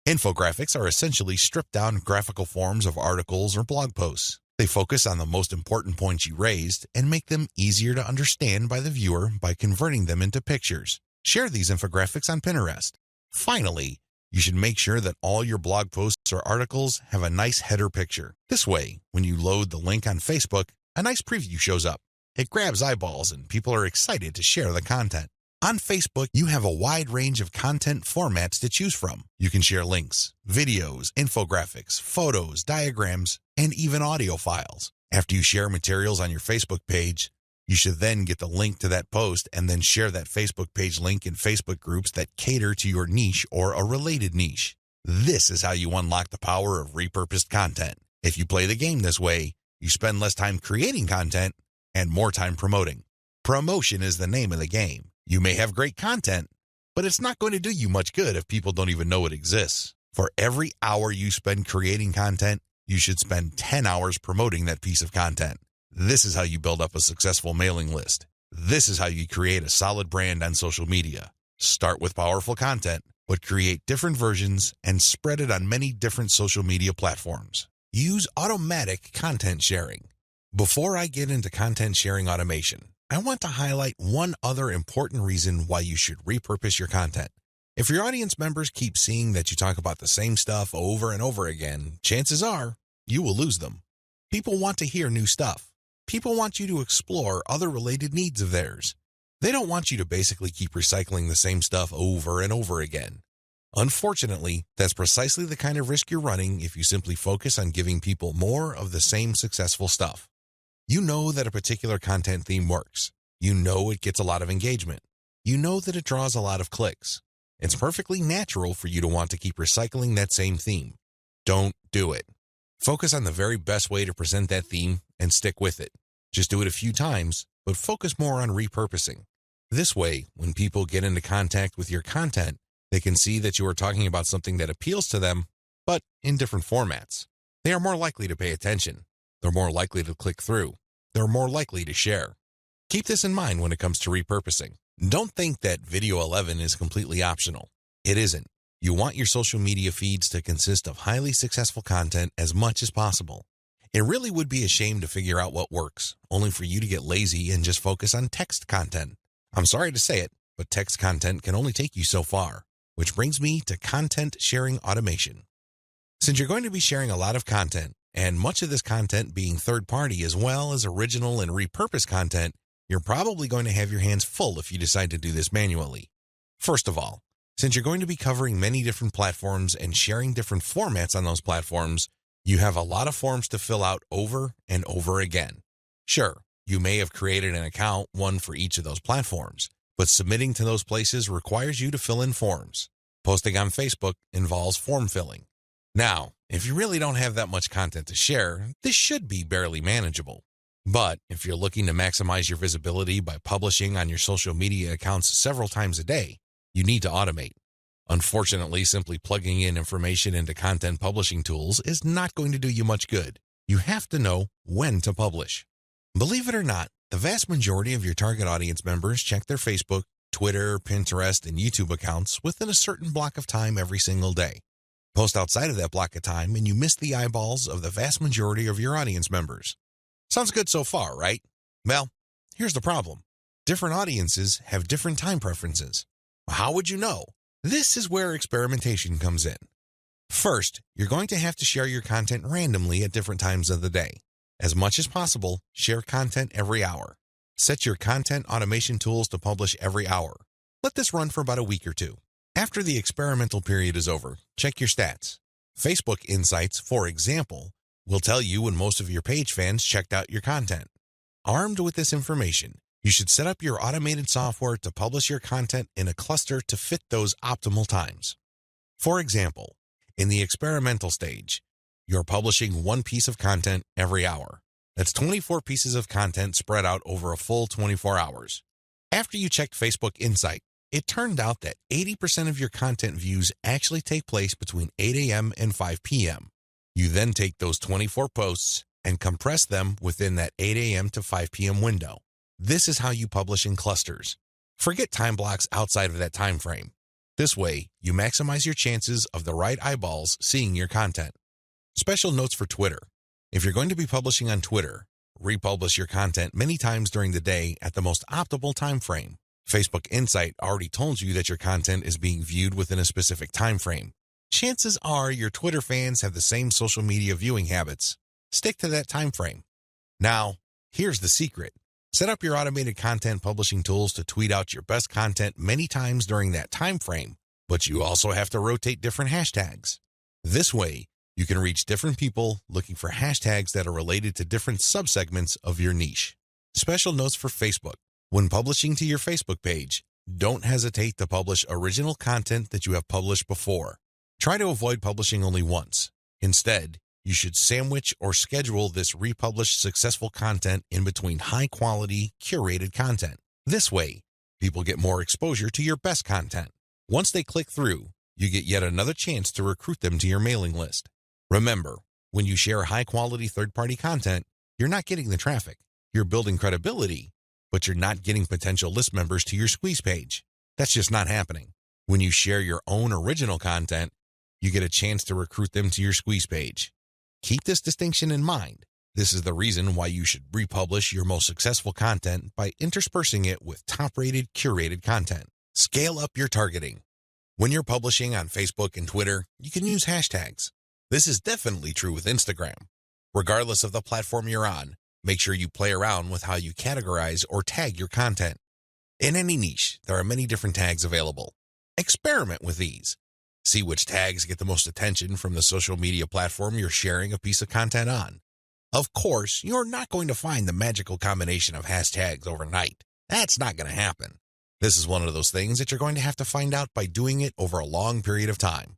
Infographics are essentially stripped-down graphical forms of articles or blog posts. They focus on the most important points you raised and make them easier to understand by the viewer by converting them into pictures. Share these infographics on Pinterest. Finally, you should make sure that all your blog posts or articles have a nice header picture. This way, when you load the link on Facebook, a nice preview shows up. It grabs eyeballs and people are excited to share the content. On Facebook, you have a wide range of content formats to choose from. You can share links, videos, infographics, photos, diagrams, and even audio files. After you share materials on your Facebook page, you should then get the link to that post and then share that Facebook page link in Facebook groups that cater to your niche or a related niche. This is how you unlock the power of repurposed content. If you play the game this way, you spend less time creating content and more time promoting. Promotion is the name of the game. You may have great content, but it's not going to do you much good if people don't even know it exists. For every hour you spend creating content, you should spend 10 hours promoting that piece of content. This is how you build up a successful mailing list. This is how you create a solid brand on social media. Start with powerful content, but create different versions and spread it on many different social media platforms. Use automatic content sharing. Before I get into content sharing automation, I want to highlight one other important reason why you should repurpose your content. If your audience members keep seeing that you talk about the same stuff over and over again, chances are you will lose them. People want to hear new stuff. People want you to explore other related needs of theirs. They don't want you to basically keep recycling the same stuff over and over again. Unfortunately, that's precisely the kind of risk you're running if you simply focus on giving people more of the same successful stuff. You know that a particular content theme works. You know it gets a lot of engagement. You know that it draws a lot of clicks. It's perfectly natural for you to want to keep recycling that same theme. Don't do it. Focus on the very best way to present that theme and stick with it. Just do it a few times, but focus more on repurposing. This way, when people get into contact with your content, they can see that you are talking about something that appeals to them, but in different formats. They are more likely to pay attention. They're more likely to click through. They're more likely to share. Keep this in mind when it comes to repurposing. Don't think that Video 11 is completely optional. It isn't. You want your social media feeds to consist of highly successful content as much as possible. It really would be a shame to figure out what works, only for you to get lazy and just focus on text content. I'm sorry to say it, but text content can only take you so far, which brings me to content sharing automation. Since you're going to be sharing a lot of content, and much of this content being third-party as well as original and repurposed content, you're probably going to have your hands full if you decide to do this manually. First of all, since you're going to be covering many different platforms and sharing different formats on those platforms, you have a lot of forms to fill out over and over again. Sure, you may have created an account, one for each of those platforms, but submitting to those places requires you to fill in forms. Posting on Facebook involves form filling. Now, if you really don't have that much content to share, this should be barely manageable. But if you're looking to maximize your visibility by publishing on your social media accounts several times a day, you need to automate. Unfortunately, simply plugging in information into content publishing tools is not going to do you much good. You have to know when to publish. Believe it or not, the vast majority of your target audience members check their Facebook, Twitter, Pinterest, and YouTube accounts within a certain block of time every single day. Post outside of that block of time and you miss the eyeballs of the vast majority of your audience members. Sounds good so far, right? Well, here's the problem. Different audiences have different time preferences. How would you know? This is where experimentation comes in. First, you're going to have to share your content randomly at different times of the day. As much as possible, share content every hour. Set your content automation tools to publish every hour. Let this run for about a week or two. After the experimental period is over, check your stats. Facebook Insights, for example, will tell you when most of your page fans checked out your content. Armed with this information, you should set up your automated software to publish your content in a cluster to fit those optimal times. For example, in the experimental stage, you're publishing one piece of content every hour. That's 24 pieces of content spread out over a full 24 hours. After you checked Facebook Insight, it turned out that 80% of your content views actually take place between 8 a.m. and 5 p.m. You then take those 24 posts and compress them within that 8 a.m. to 5 p.m. window. This is how you publish in clusters. Forget time blocks outside of that time frame. This way, you maximize your chances of the right eyeballs seeing your content. Special notes for Twitter. If you're going to be publishing on Twitter, republish your content many times during the day at the most optimal time frame. Facebook Insight already told you that your content is being viewed within a specific time frame. Chances are your Twitter fans have the same social media viewing habits. Stick to that time frame. Now, here's the secret. Set up your automated content publishing tools to tweet out your best content many times during that time frame, but you also have to rotate different hashtags. This way, you can reach different people looking for hashtags that are related to different subsegments of your niche. Special notes for Facebook. When publishing to your Facebook page, don't hesitate to publish original content that you have published before. Try to avoid publishing only once. Instead, you should sandwich or schedule this republished successful content in between high-quality, curated content. This way, people get more exposure to your best content. Once they click through, you get yet another chance to recruit them to your mailing list. Remember, when you share high-quality third-party content, you're not getting the traffic. You're building credibility, but you're not getting potential list members to your squeeze page. That's just not happening. When you share your own original content, you get a chance to recruit them to your squeeze page. Keep this distinction in mind. This is the reason why you should republish your most successful content by interspersing it with top-rated, curated content. Scale up your targeting. When you're publishing on Facebook and Twitter, you can use hashtags. This is definitely true with Instagram. Regardless of the platform you're on, make sure you play around with how you categorize or tag your content. In any niche, there are many different tags available. Experiment with these. See which tags get the most attention from the social media platform you're sharing a piece of content on. Of course, you're not going to find the magical combination of hashtags overnight. That's not going to happen. This is one of those things that you're going to have to find out by doing it over a long period of time.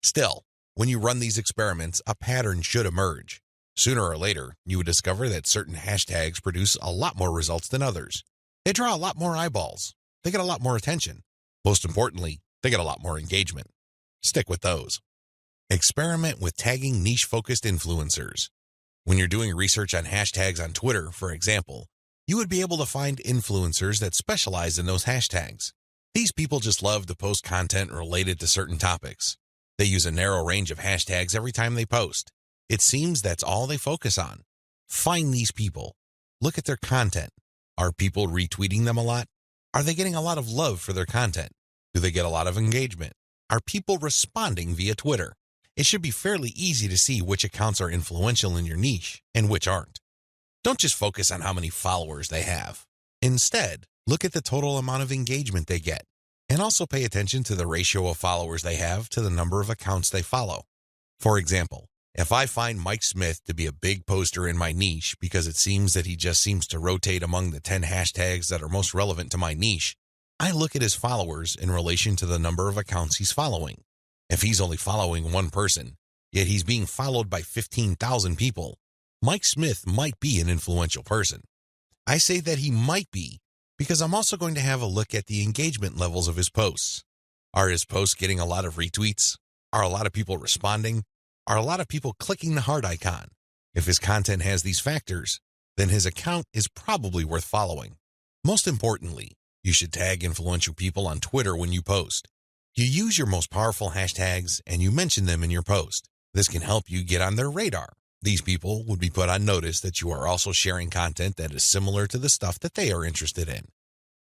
Still, when you run these experiments, a pattern should emerge. Sooner or later, you would discover that certain hashtags produce a lot more results than others. They draw a lot more eyeballs. They get a lot more attention. Most importantly, they get a lot more engagement. Stick with those. Experiment with tagging niche-focused influencers. When you're doing research on hashtags on Twitter, for example, you would be able to find influencers that specialize in those hashtags. These people just love to post content related to certain topics. They use a narrow range of hashtags every time they post. It seems that's all they focus on. Find these people. Look at their content. Are people retweeting them a lot? Are they getting a lot of love for their content? Do they get a lot of engagement? Are people responding via Twitter? It should be fairly easy to see which accounts are influential in your niche and which aren't. Don't just focus on how many followers they have. Instead, look at the total amount of engagement they get, and also pay attention to the ratio of followers they have to the number of accounts they follow. For example, if I find Mike Smith to be a big poster in my niche because it seems that he just seems to rotate among the 10 hashtags that are most relevant to my niche, I look at his followers in relation to the number of accounts he's following. If he's only following one person, yet he's being followed by 15,000 people, Mike Smith might be an influential person. I say that he might be because I'm also going to have a look at the engagement levels of his posts. Are his posts getting a lot of retweets? Are a lot of people responding? Are a lot of people clicking the heart icon? If his content has these factors, then his account is probably worth following. Most importantly, you should tag influential people on Twitter when you post. You use your most powerful hashtags and you mention them in your post. This can help you get on their radar. These people would be put on notice that you are also sharing content that is similar to the stuff that they are interested in.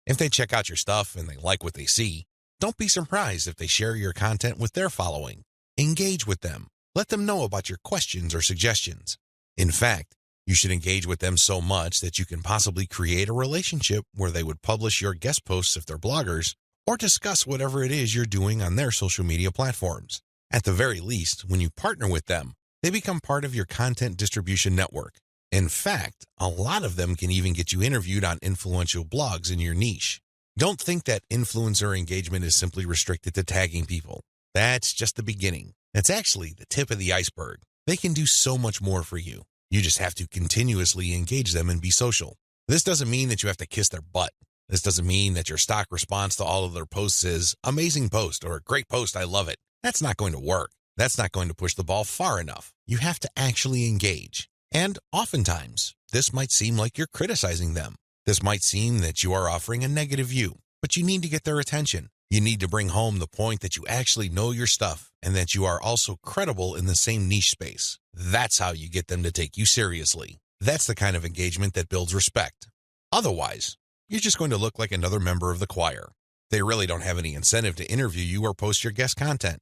If they check out your stuff and they like what they see, don't be surprised if they share your content with their following. Engage with them. Let them know about your questions or suggestions. In fact, you should engage with them so much that you can possibly create a relationship where they would publish your guest posts if they're bloggers, or discuss whatever it is you're doing on their social media platforms. At the very least, when you partner with them, they become part of your content distribution network. In fact, a lot of them can even get you interviewed on influential blogs in your niche. Don't think that influencer engagement is simply restricted to tagging people. That's just the beginning. That's actually the tip of the iceberg. They can do so much more for you. You just have to continuously engage them and be social. This doesn't mean that you have to kiss their butt. This doesn't mean that your stock response to all of their posts is amazing post or great post, I love it. That's not going to work. That's not going to push the ball far enough. You have to actually engage. And oftentimes, this might seem like you're criticizing them. This might seem that you are offering a negative view, but you need to get their attention. You need to bring home the point that you actually know your stuff and that you are also credible in the same niche space. That's how you get them to take you seriously. That's the kind of engagement that builds respect. Otherwise, you're just going to look like another member of the choir. They really don't have any incentive to interview you or post your guest content.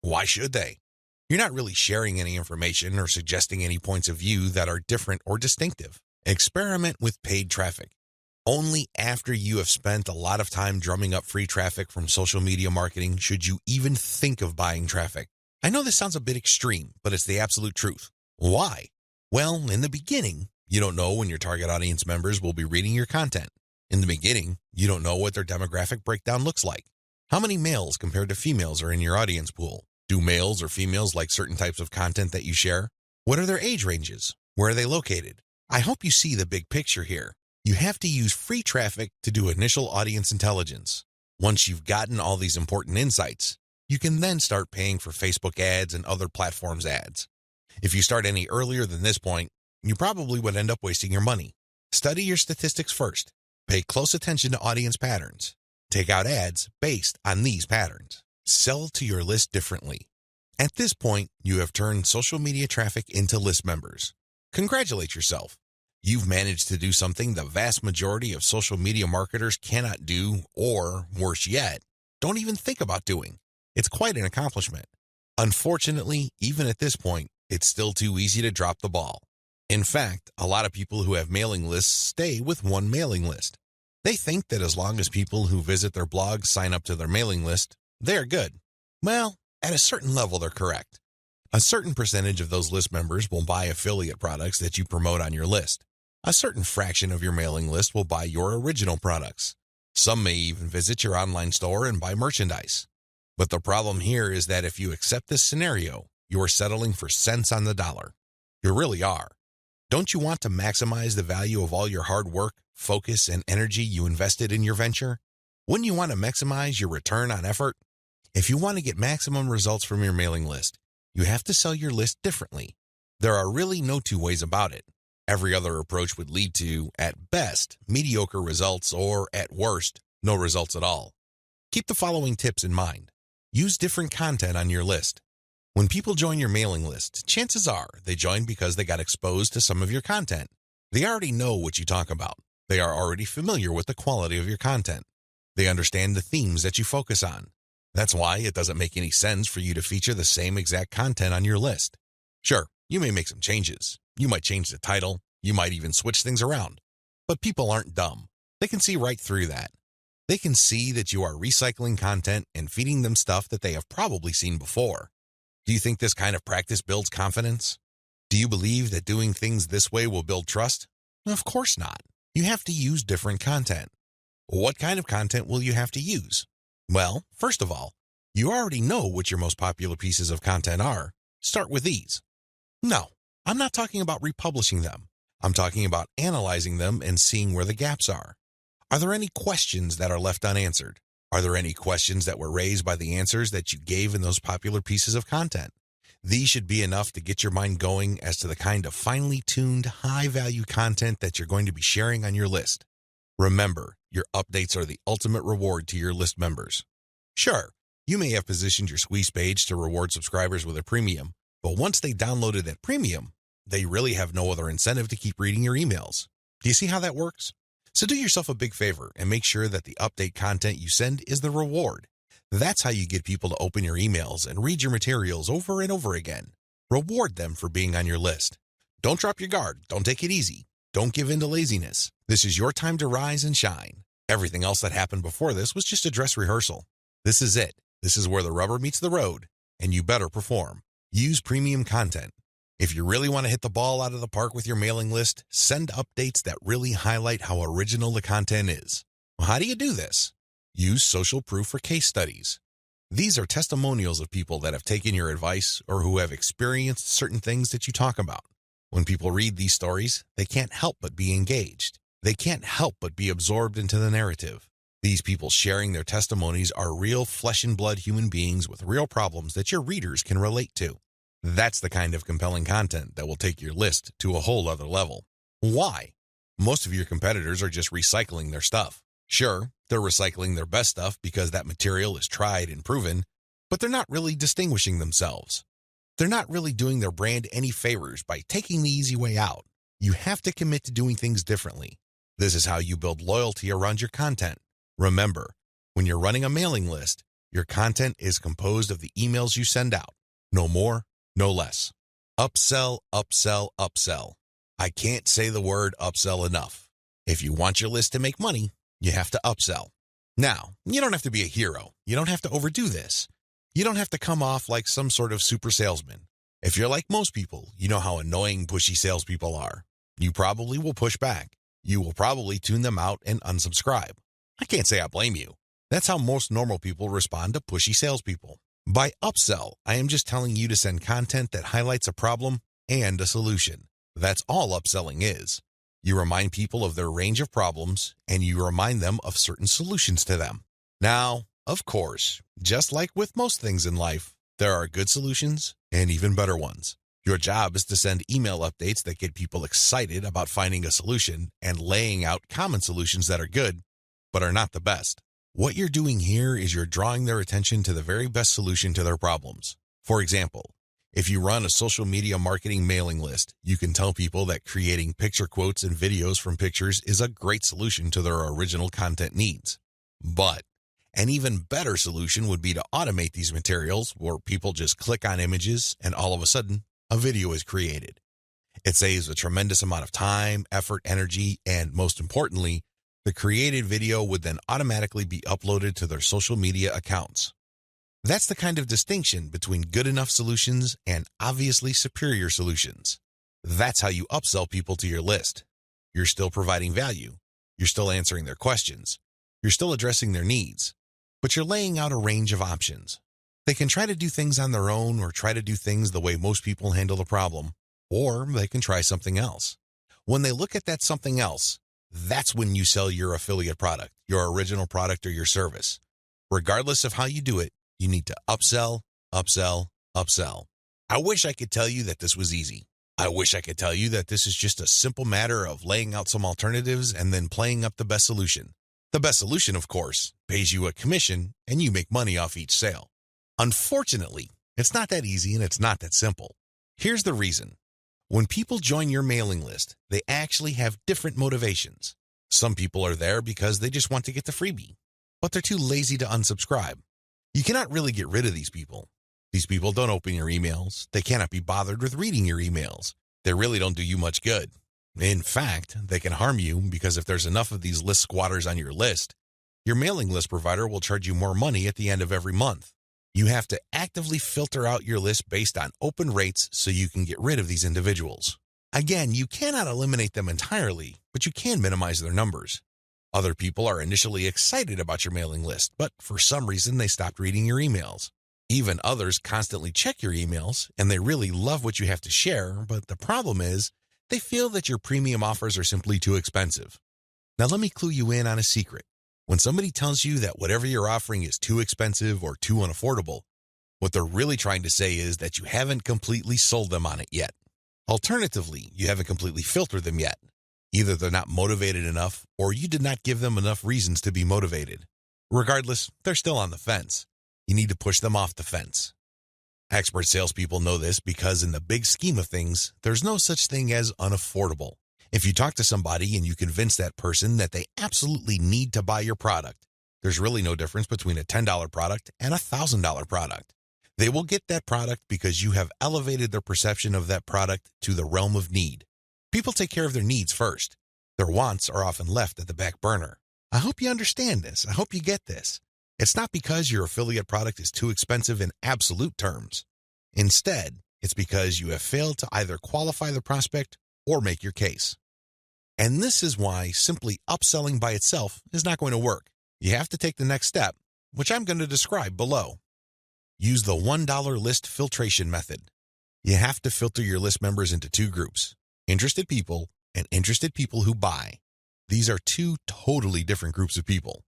Why should they? You're not really sharing any information or suggesting any points of view that are different or distinctive. Experiment with paid traffic. Only after you have spent a lot of time drumming up free traffic from social media marketing should you even think of buying traffic. I know this sounds a bit extreme, but it's the absolute truth. Why? Well, in the beginning, you don't know when your target audience members will be reading your content. In the beginning, you don't know what their demographic breakdown looks like. How many males compared to females are in your audience pool? Do males or females like certain types of content that you share? What are their age ranges? Where are they located? I hope you see the big picture here. You have to use free traffic to do initial audience intelligence. Once you've gotten all these important insights, you can then start paying for Facebook ads and other platforms' ads. If you start any earlier than this point, you probably would end up wasting your money. Study your statistics first. Pay close attention to audience patterns. Take out ads based on these patterns. Sell to your list differently. At this point, you have turned social media traffic into list members. Congratulate yourself. You've managed to do something the vast majority of social media marketers cannot do, or, worse yet, don't even think about doing. It's quite an accomplishment. Unfortunately, even at this point, it's still too easy to drop the ball. In fact, a lot of people who have mailing lists stay with one mailing list. They think that as long as people who visit their blog sign up to their mailing list, they're good. Well, at a certain level, they're correct. A certain percentage of those list members will buy affiliate products that you promote on your list. A certain fraction of your mailing list will buy your original products. Some may even visit your online store and buy merchandise. But the problem here is that if you accept this scenario, you are settling for cents on the dollar. You really are. Don't you want to maximize the value of all your hard work, focus, and energy you invested in your venture? Wouldn't you want to maximize your return on effort? If you want to get maximum results from your mailing list, You have to sell your list differently. There are really no two ways about it. Every other approach would lead to, at best, mediocre results or, at worst, no results at all. Keep the following tips in mind. Use different content on your list. When people join your mailing list, chances are they join because they got exposed to some of your content. They already know what you talk about. They are already familiar with the quality of your content. They understand the themes that you focus on. That's why it doesn't make any sense for you to feature the same exact content on your list. Sure, you may make some changes. You might change the title. You might even switch things around. But people aren't dumb. They can see right through that. They can see that you are recycling content and feeding them stuff that they have probably seen before. Do you think this kind of practice builds confidence? Do you believe that doing things this way will build trust? Of course not. You have to use different content. What kind of content will you have to use? Well, first of all, you already know what your most popular pieces of content are. Start with these. No, I'm not talking about republishing them. I'm talking about analyzing them and seeing where the gaps are. Are there any questions that are left unanswered? Are there any questions that were raised by the answers that you gave in those popular pieces of content? These should be enough to get your mind going as to the kind of finely tuned, high-value content that you're going to be sharing on your list. Remember, your updates are the ultimate reward to your list members. Sure, you may have positioned your squeeze page to reward subscribers with a premium, but once they downloaded that premium, they really have no other incentive to keep reading your emails. Do you see how that works? So do yourself a big favor and make sure that the update content you send is the reward. That's how you get people to open your emails and read your materials over and over again. Reward them for being on your list. Don't drop your guard. Don't take it easy. Don't give in to laziness. This is your time to rise and shine. Everything else that happened before this was just a dress rehearsal. This is it. This is where the rubber meets the road, and you better perform. Use premium content. If you really want to hit the ball out of the park with your mailing list, send updates that really highlight how original the content is. Well, how do you do this? Use social proof for case studies. These are testimonials of people that have taken your advice or who have experienced certain things that you talk about. When people read these stories, they can't help but be engaged. They can't help but be absorbed into the narrative. These people sharing their testimonies are real flesh and blood human beings with real problems that your readers can relate to. That's the kind of compelling content that will take your list to a whole other level. Why? Most of your competitors are just recycling their stuff. Sure, they're recycling their best stuff because that material is tried and proven, but they're not really distinguishing themselves. They're not really doing their brand any favors by taking the easy way out. You have to commit to doing things differently. This is how you build loyalty around your content. Remember, when you're running a mailing list, your content is composed of the emails you send out. No more, no less. Upsell, upsell, upsell. I can't say the word upsell enough. If you want your list to make money, you have to upsell. Now, you don't have to be a hero. You don't have to overdo this. You don't have to come off like some sort of super salesman. If you're like most people, you know how annoying pushy salespeople are. You probably will push back. You will probably tune them out and unsubscribe. I can't say I blame you. That's how most normal people respond to pushy salespeople. By upsell, I am just telling you to send content that highlights a problem and a solution. That's all upselling is. You remind people of their range of problems, and you remind them of certain solutions to them. Now, of course, just like with most things in life, there are good solutions and even better ones. Your job is to send email updates that get people excited about finding a solution and laying out common solutions that are good, but are not the best. What you're doing here is you're drawing their attention to the very best solution to their problems. For example, if you run a social media marketing mailing list, you can tell people that creating picture quotes and videos from pictures is a great solution to their original content needs. But an even better solution would be to automate these materials where people just click on images and all of a sudden, a video is created. It saves a tremendous amount of time, effort, energy, and most importantly, the created video would then automatically be uploaded to their social media accounts. That's the kind of distinction between good enough solutions and obviously superior solutions. That's how you upsell people to your list. You're still providing value. You're still answering their questions. You're still addressing their needs. But you're laying out a range of options. They can try to do things on their own or try to do things the way most people handle the problem, or they can try something else. When they look at that something else, that's when you sell your affiliate product, your original product, or your service. Regardless of how you do it, you need to upsell, upsell, upsell. I wish I could tell you that this was easy. I wish I could tell you that this is just a simple matter of laying out some alternatives and then playing up the best solution. The best solution, of course, pays you a commission and you make money off each sale. Unfortunately, it's not that easy and it's not that simple. Here's the reason. When people join your mailing list, they actually have different motivations. Some people are there because they just want to get the freebie, but they're too lazy to unsubscribe. You cannot really get rid of these people. These people don't open your emails. They cannot be bothered with reading your emails. They really don't do you much good. In fact, they can harm you because if there's enough of these list squatters on your list, your mailing list provider will charge you more money at the end of every month. You have to actively filter out your list based on open rates so you can get rid of these individuals. Again, you cannot eliminate them entirely, but you can minimize their numbers. Other people are initially excited about your mailing list, but for some reason they stopped reading your emails. Even others constantly check your emails, and they really love what you have to share, but the problem is they feel that your premium offers are simply too expensive. Now let me clue you in on a secret. When somebody tells you that whatever you're offering is too expensive or too unaffordable, what they're really trying to say is that you haven't completely sold them on it yet. Alternatively, you haven't completely filtered them yet. Either they're not motivated enough or you did not give them enough reasons to be motivated. Regardless, they're still on the fence. You need to push them off the fence. Expert salespeople know this because in the big scheme of things, there's no such thing as unaffordable. If you talk to somebody and you convince that person that they absolutely need to buy your product, there's really no difference between a $10 product and a $1,000 product. They will get that product because you have elevated their perception of that product to the realm of need. People take care of their needs first. Their wants are often left at the back burner. I hope you understand this. I hope you get this. It's not because your affiliate product is too expensive in absolute terms. Instead, it's because you have failed to either qualify the prospect or make your case. And this is why simply upselling by itself is not going to work. You have to take the next step, which I'm going to describe below. Use the $1 list filtration method. You have to filter your list members into two groups, interested people and interested people who buy. These are two totally different groups of people.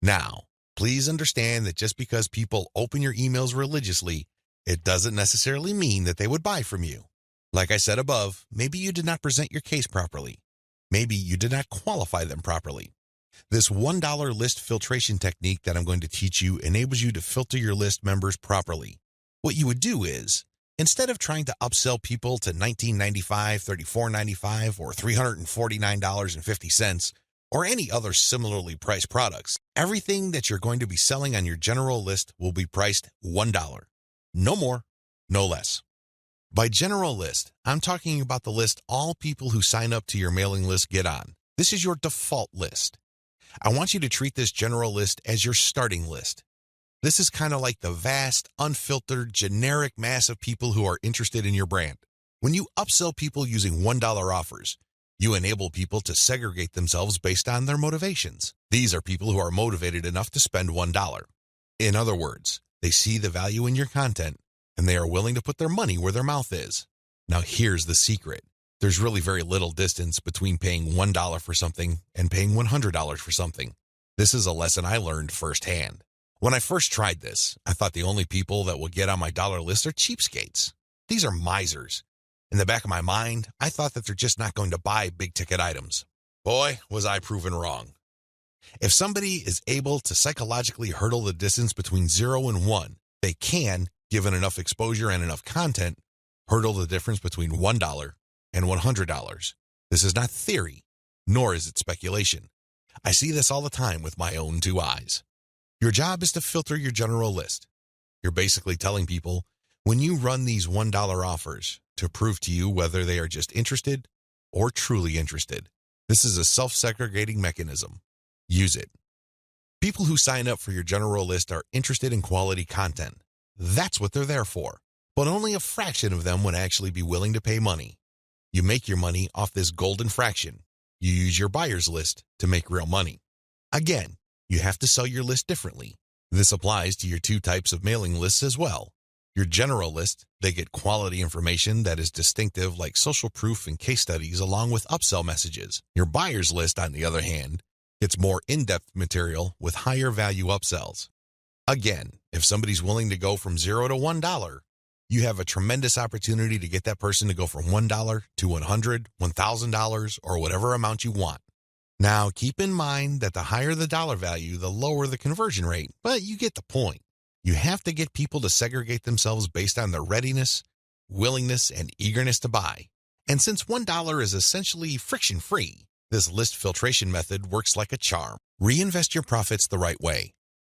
Now, please understand that just because people open your emails religiously, it doesn't necessarily mean that they would buy from you. Like I said above, maybe you did not present your case properly. Maybe you did not qualify them properly. This $1 list filtration technique that I'm going to teach you enables you to filter your list members properly. What you would do is, instead of trying to upsell people to $19.95, $34.95, or $349.50, or any other similarly priced products, everything that you're going to be selling on your general list will be priced $1. No more, no less. By general list, I'm talking about the list all people who sign up to your mailing list get on. This is your default list. I want you to treat this general list as your starting list. This is kind of like the vast, unfiltered, generic mass of people who are interested in your brand. When you upsell people using $1 offers, you enable people to segregate themselves based on their motivations. These are people who are motivated enough to spend $1. In other words, they see the value in your content, and they are willing to put their money where their mouth is. Now here's the secret. There's really very little distance between paying $1 for something and paying $100 for something. This is a lesson I learned firsthand. When I first tried this, I thought the only people that will get on my dollar list are cheapskates. These are misers. In the back of my mind, I thought that they're just not going to buy big-ticket items. Boy, was I proven wrong. If somebody is able to psychologically hurdle the distance between 0 and 1, they can, given enough exposure and enough content, hurdle the difference between $1 and $100. This is not theory, nor is it speculation. I see this all the time with my own two eyes. Your job is to filter your general list. You're basically telling people, when you run these $1 offers, to prove to you whether they are just interested or truly interested. This is a self-segregating mechanism. Use it. People who sign up for your general list are interested in quality content. That's what they're there for. But only a fraction of them would actually be willing to pay money. You make your money off this golden fraction. You use your buyer's list to make real money. Again, you have to sell your list differently. This applies to your two types of mailing lists as well. Your general list, they get quality information that is distinctive like social proof and case studies along with upsell messages. Your buyer's list, on the other hand, gets more in-depth material with higher value upsells. Again, if somebody's willing to go from $0 to $1, you have a tremendous opportunity to get that person to go from $1 to $100, $1,000, or whatever amount you want. Now, keep in mind that the higher the dollar value, the lower the conversion rate, but you get the point. You have to get people to segregate themselves based on their readiness, willingness, and eagerness to buy. And since $1 is essentially friction-free, this list filtration method works like a charm. Reinvest your profits the right way.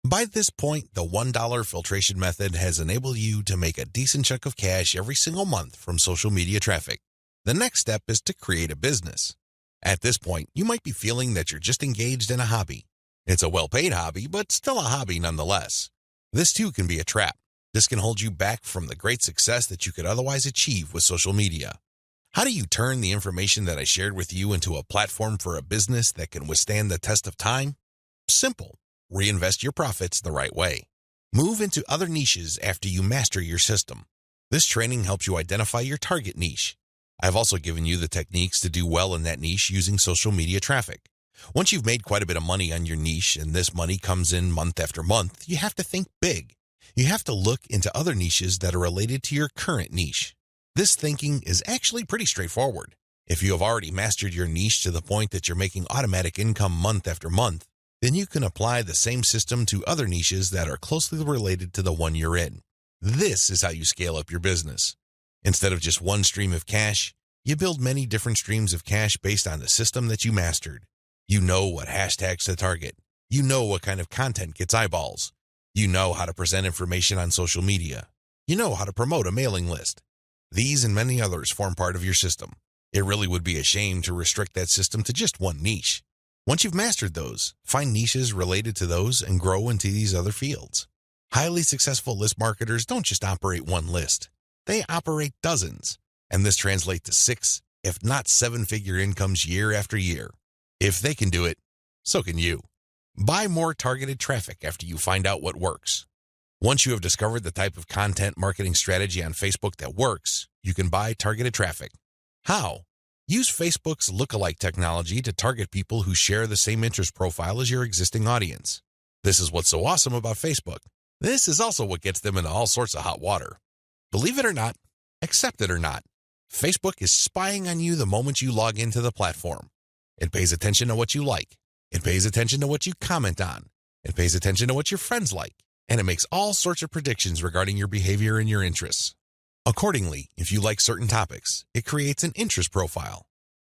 By this point, the $1 filtration method has enabled you to make a decent chunk of cash every single month from social media traffic. The next step is to create a business. At this point, you might be feeling that you're just engaged in a hobby. It's a well-paid hobby, but still a hobby nonetheless. This too can be a trap. This can hold you back from the great success that you could otherwise achieve with social media. How do you turn the information that I shared with you into a platform for a business that can withstand the test of time? Simple. Reinvest your profits the right way. Move into other niches after you master your system. This training helps you identify your target niche. I've also given you the techniques to do well in that niche using social media traffic. Once you've made quite a bit of money on your niche and this money comes in month after month, you have to think big. You have to look into other niches that are related to your current niche. This thinking is actually pretty straightforward. If you have already mastered your niche to the point that you're making automatic income month after month, then you can apply the same system to other niches that are closely related to the one you're in. This is how you scale up your business. Instead of just one stream of cash, you build many different streams of cash based on the system that you mastered. You know what hashtags to target. You know what kind of content gets eyeballs. You know how to present information on social media. You know how to promote a mailing list. These and many others form part of your system. It really would be a shame to restrict that system to just one niche. Once you've mastered those, find niches related to those and grow into these other fields. Highly successful list marketers don't just operate one list. They operate dozens, and this translates to 6, if not 7-figure incomes year after year. If they can do it, so can you. Buy more targeted traffic after you find out what works. Once you have discovered the type of content marketing strategy on Facebook that works, you can buy targeted traffic. How? Use Facebook's lookalike technology to target people who share the same interest profile as your existing audience. This is what's so awesome about Facebook. This is also what gets them into all sorts of hot water. Believe it or not, accept it or not, Facebook is spying on you the moment you log into the platform. It pays attention to what you like. It pays attention to what you comment on. It pays attention to what your friends like. And it makes all sorts of predictions regarding your behavior and your interests. Accordingly, if you like certain topics, it creates an interest profile.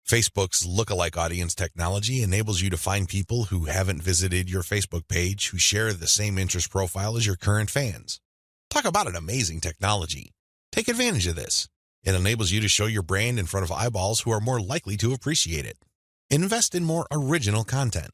Facebook's lookalike audience technology enables you to find people who haven't visited your Facebook page who share the same interest profile as your current fans. Talk about an amazing technology. Take advantage of this. It enables you to show your brand in front of eyeballs who are more likely to appreciate it. Invest in more original content.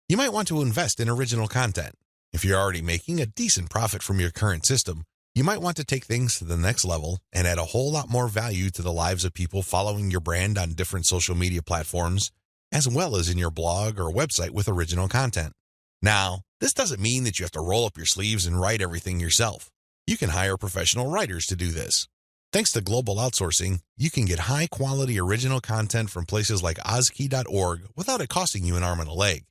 You might want to invest in original content. If you're already making a decent profit from your current system, you might want to take things to the next level and add a whole lot more value to the lives of people following your brand on different social media platforms, as well as in your blog or website with original content. Now, this doesn't mean that you have to roll up your sleeves and write everything yourself. You can hire professional writers to do this. Thanks to global outsourcing, you can get high-quality original content from places like Ozkey.org without it costing you an arm and a leg.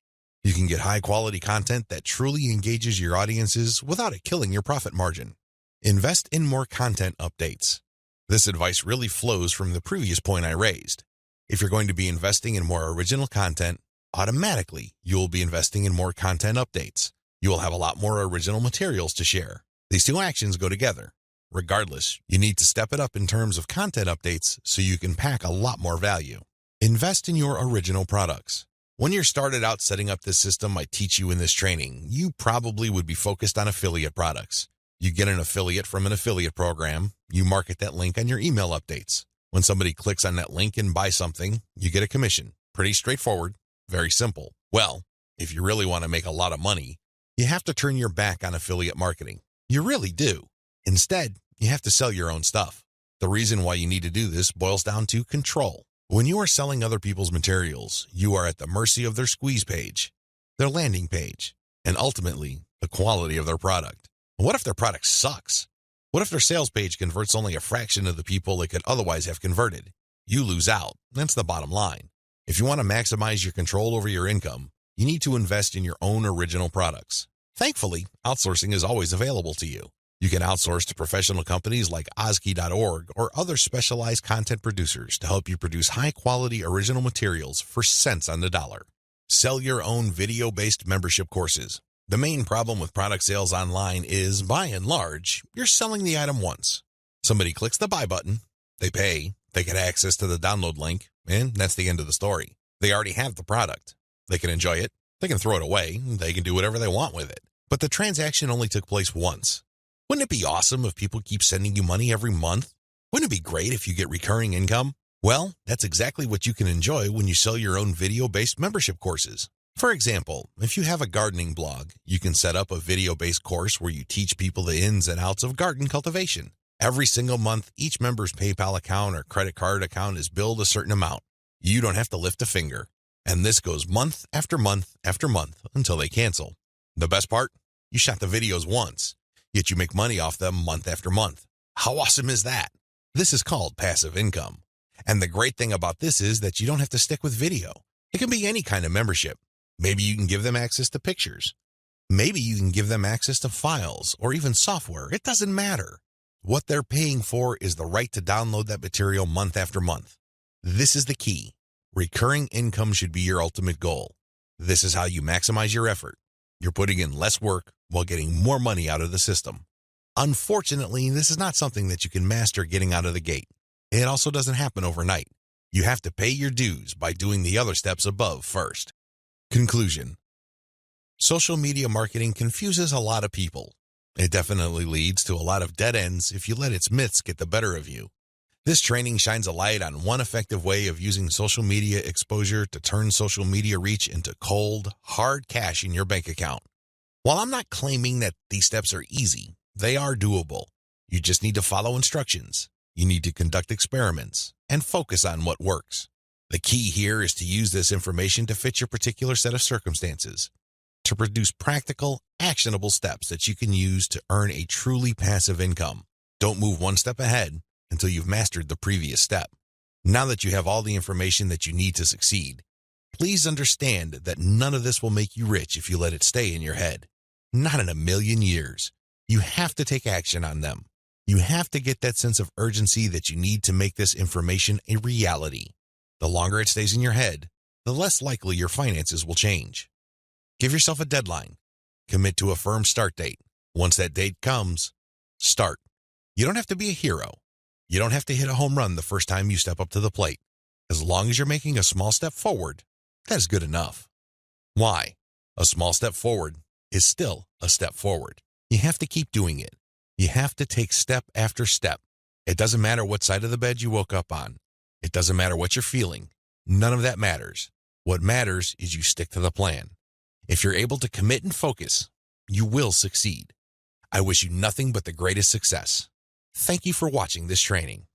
You can get high-quality content that truly engages your audiences without it killing your profit margin. Invest in more content updates. This advice really flows from the previous point I raised. If you're going to be investing in more original content, automatically you'll be investing in more content updates. You will have a lot more original materials to share. These two actions go together. Regardless, you need to step it up in terms of content updates so you can pack a lot more value. Invest in your original products. When you're started out setting up this system I teach you in this training, you probably would be focused on affiliate products. You get an affiliate from an affiliate program, you market that link on your email updates. When somebody clicks on that link and buys something, you get a commission. Pretty straightforward, very simple. Well, if you really want to make a lot of money, you have to turn your back on affiliate marketing. You really do. Instead, you have to sell your own stuff. The reason why you need to do this boils down to control. When you are selling other people's materials, you are at the mercy of their squeeze page, their landing page, and ultimately, the quality of their product. What if their product sucks? What if their sales page converts only a fraction of the people it could otherwise have converted? You lose out. That's the bottom line. If you want to maximize your control over your income, you need to invest in your own original products. Thankfully, outsourcing is always available to you. You can outsource to professional companies like Ozkey.org or other specialized content producers to help you produce high-quality original materials for cents on the dollar. Sell your own video-based membership courses. The main problem with product sales online is, by and large, you're selling the item once. Somebody clicks the buy button, they pay, they get access to the download link, and that's the end of the story. They already have the product. They can enjoy it, they can throw it away, they can do whatever they want with it. But the transaction only took place once. Wouldn't it be awesome if people keep sending you money every month? Wouldn't it be great if you get recurring income? Well, that's exactly what you can enjoy when you sell your own video-based membership courses. For example, if you have a gardening blog, you can set up a video-based course where you teach people the ins and outs of garden cultivation. Every single month, each member's PayPal account or credit card account is billed a certain amount. You don't have to lift a finger. And this goes month after month after month until they cancel. The best part? You shot the videos once, yet you make money off them month after month. How awesome is that? This is called passive income. And the great thing about this is that you don't have to stick with video. It can be any kind of membership. Maybe you can give them access to pictures. Maybe you can give them access to files or even software. It doesn't matter. What they're paying for is the right to download that material month after month. This is the key. Recurring income should be your ultimate goal. This is how you maximize your effort. You're putting in less work while getting more money out of the system. Unfortunately, this is not something that you can master getting out of the gate. It also doesn't happen overnight. You have to pay your dues by doing the other steps above first. Conclusion. Social media marketing confuses a lot of people. It definitely leads to a lot of dead ends if you let its myths get the better of you. This training shines a light on one effective way of using social media exposure to turn social media reach into cold, hard cash in your bank account. While I'm not claiming that these steps are easy, they are doable. You just need to follow instructions. You need to conduct experiments and focus on what works. The key here is to use this information to fit your particular set of circumstances, to produce practical, actionable steps that you can use to earn a truly passive income. Don't move one step ahead until you've mastered the previous step. Now that you have all the information that you need to succeed, please understand that none of this will make you rich if you let it stay in your head. Not in a million years. You have to take action on them. You have to get that sense of urgency that you need to make this information a reality. The longer it stays in your head, the less likely your finances will change. Give yourself a deadline. Commit to a firm start date. Once that date comes, start. You don't have to be a hero. You don't have to hit a home run the first time you step up to the plate. As long as you're making a small step forward, that is good enough. Why? A small step forward is still a step forward. You have to keep doing it. You have to take step after step. It doesn't matter what side of the bed you woke up on. It doesn't matter what you're feeling. None of that matters. What matters is you stick to the plan. If you're able to commit and focus, you will succeed. I wish you nothing but the greatest success. Thank you for watching this training.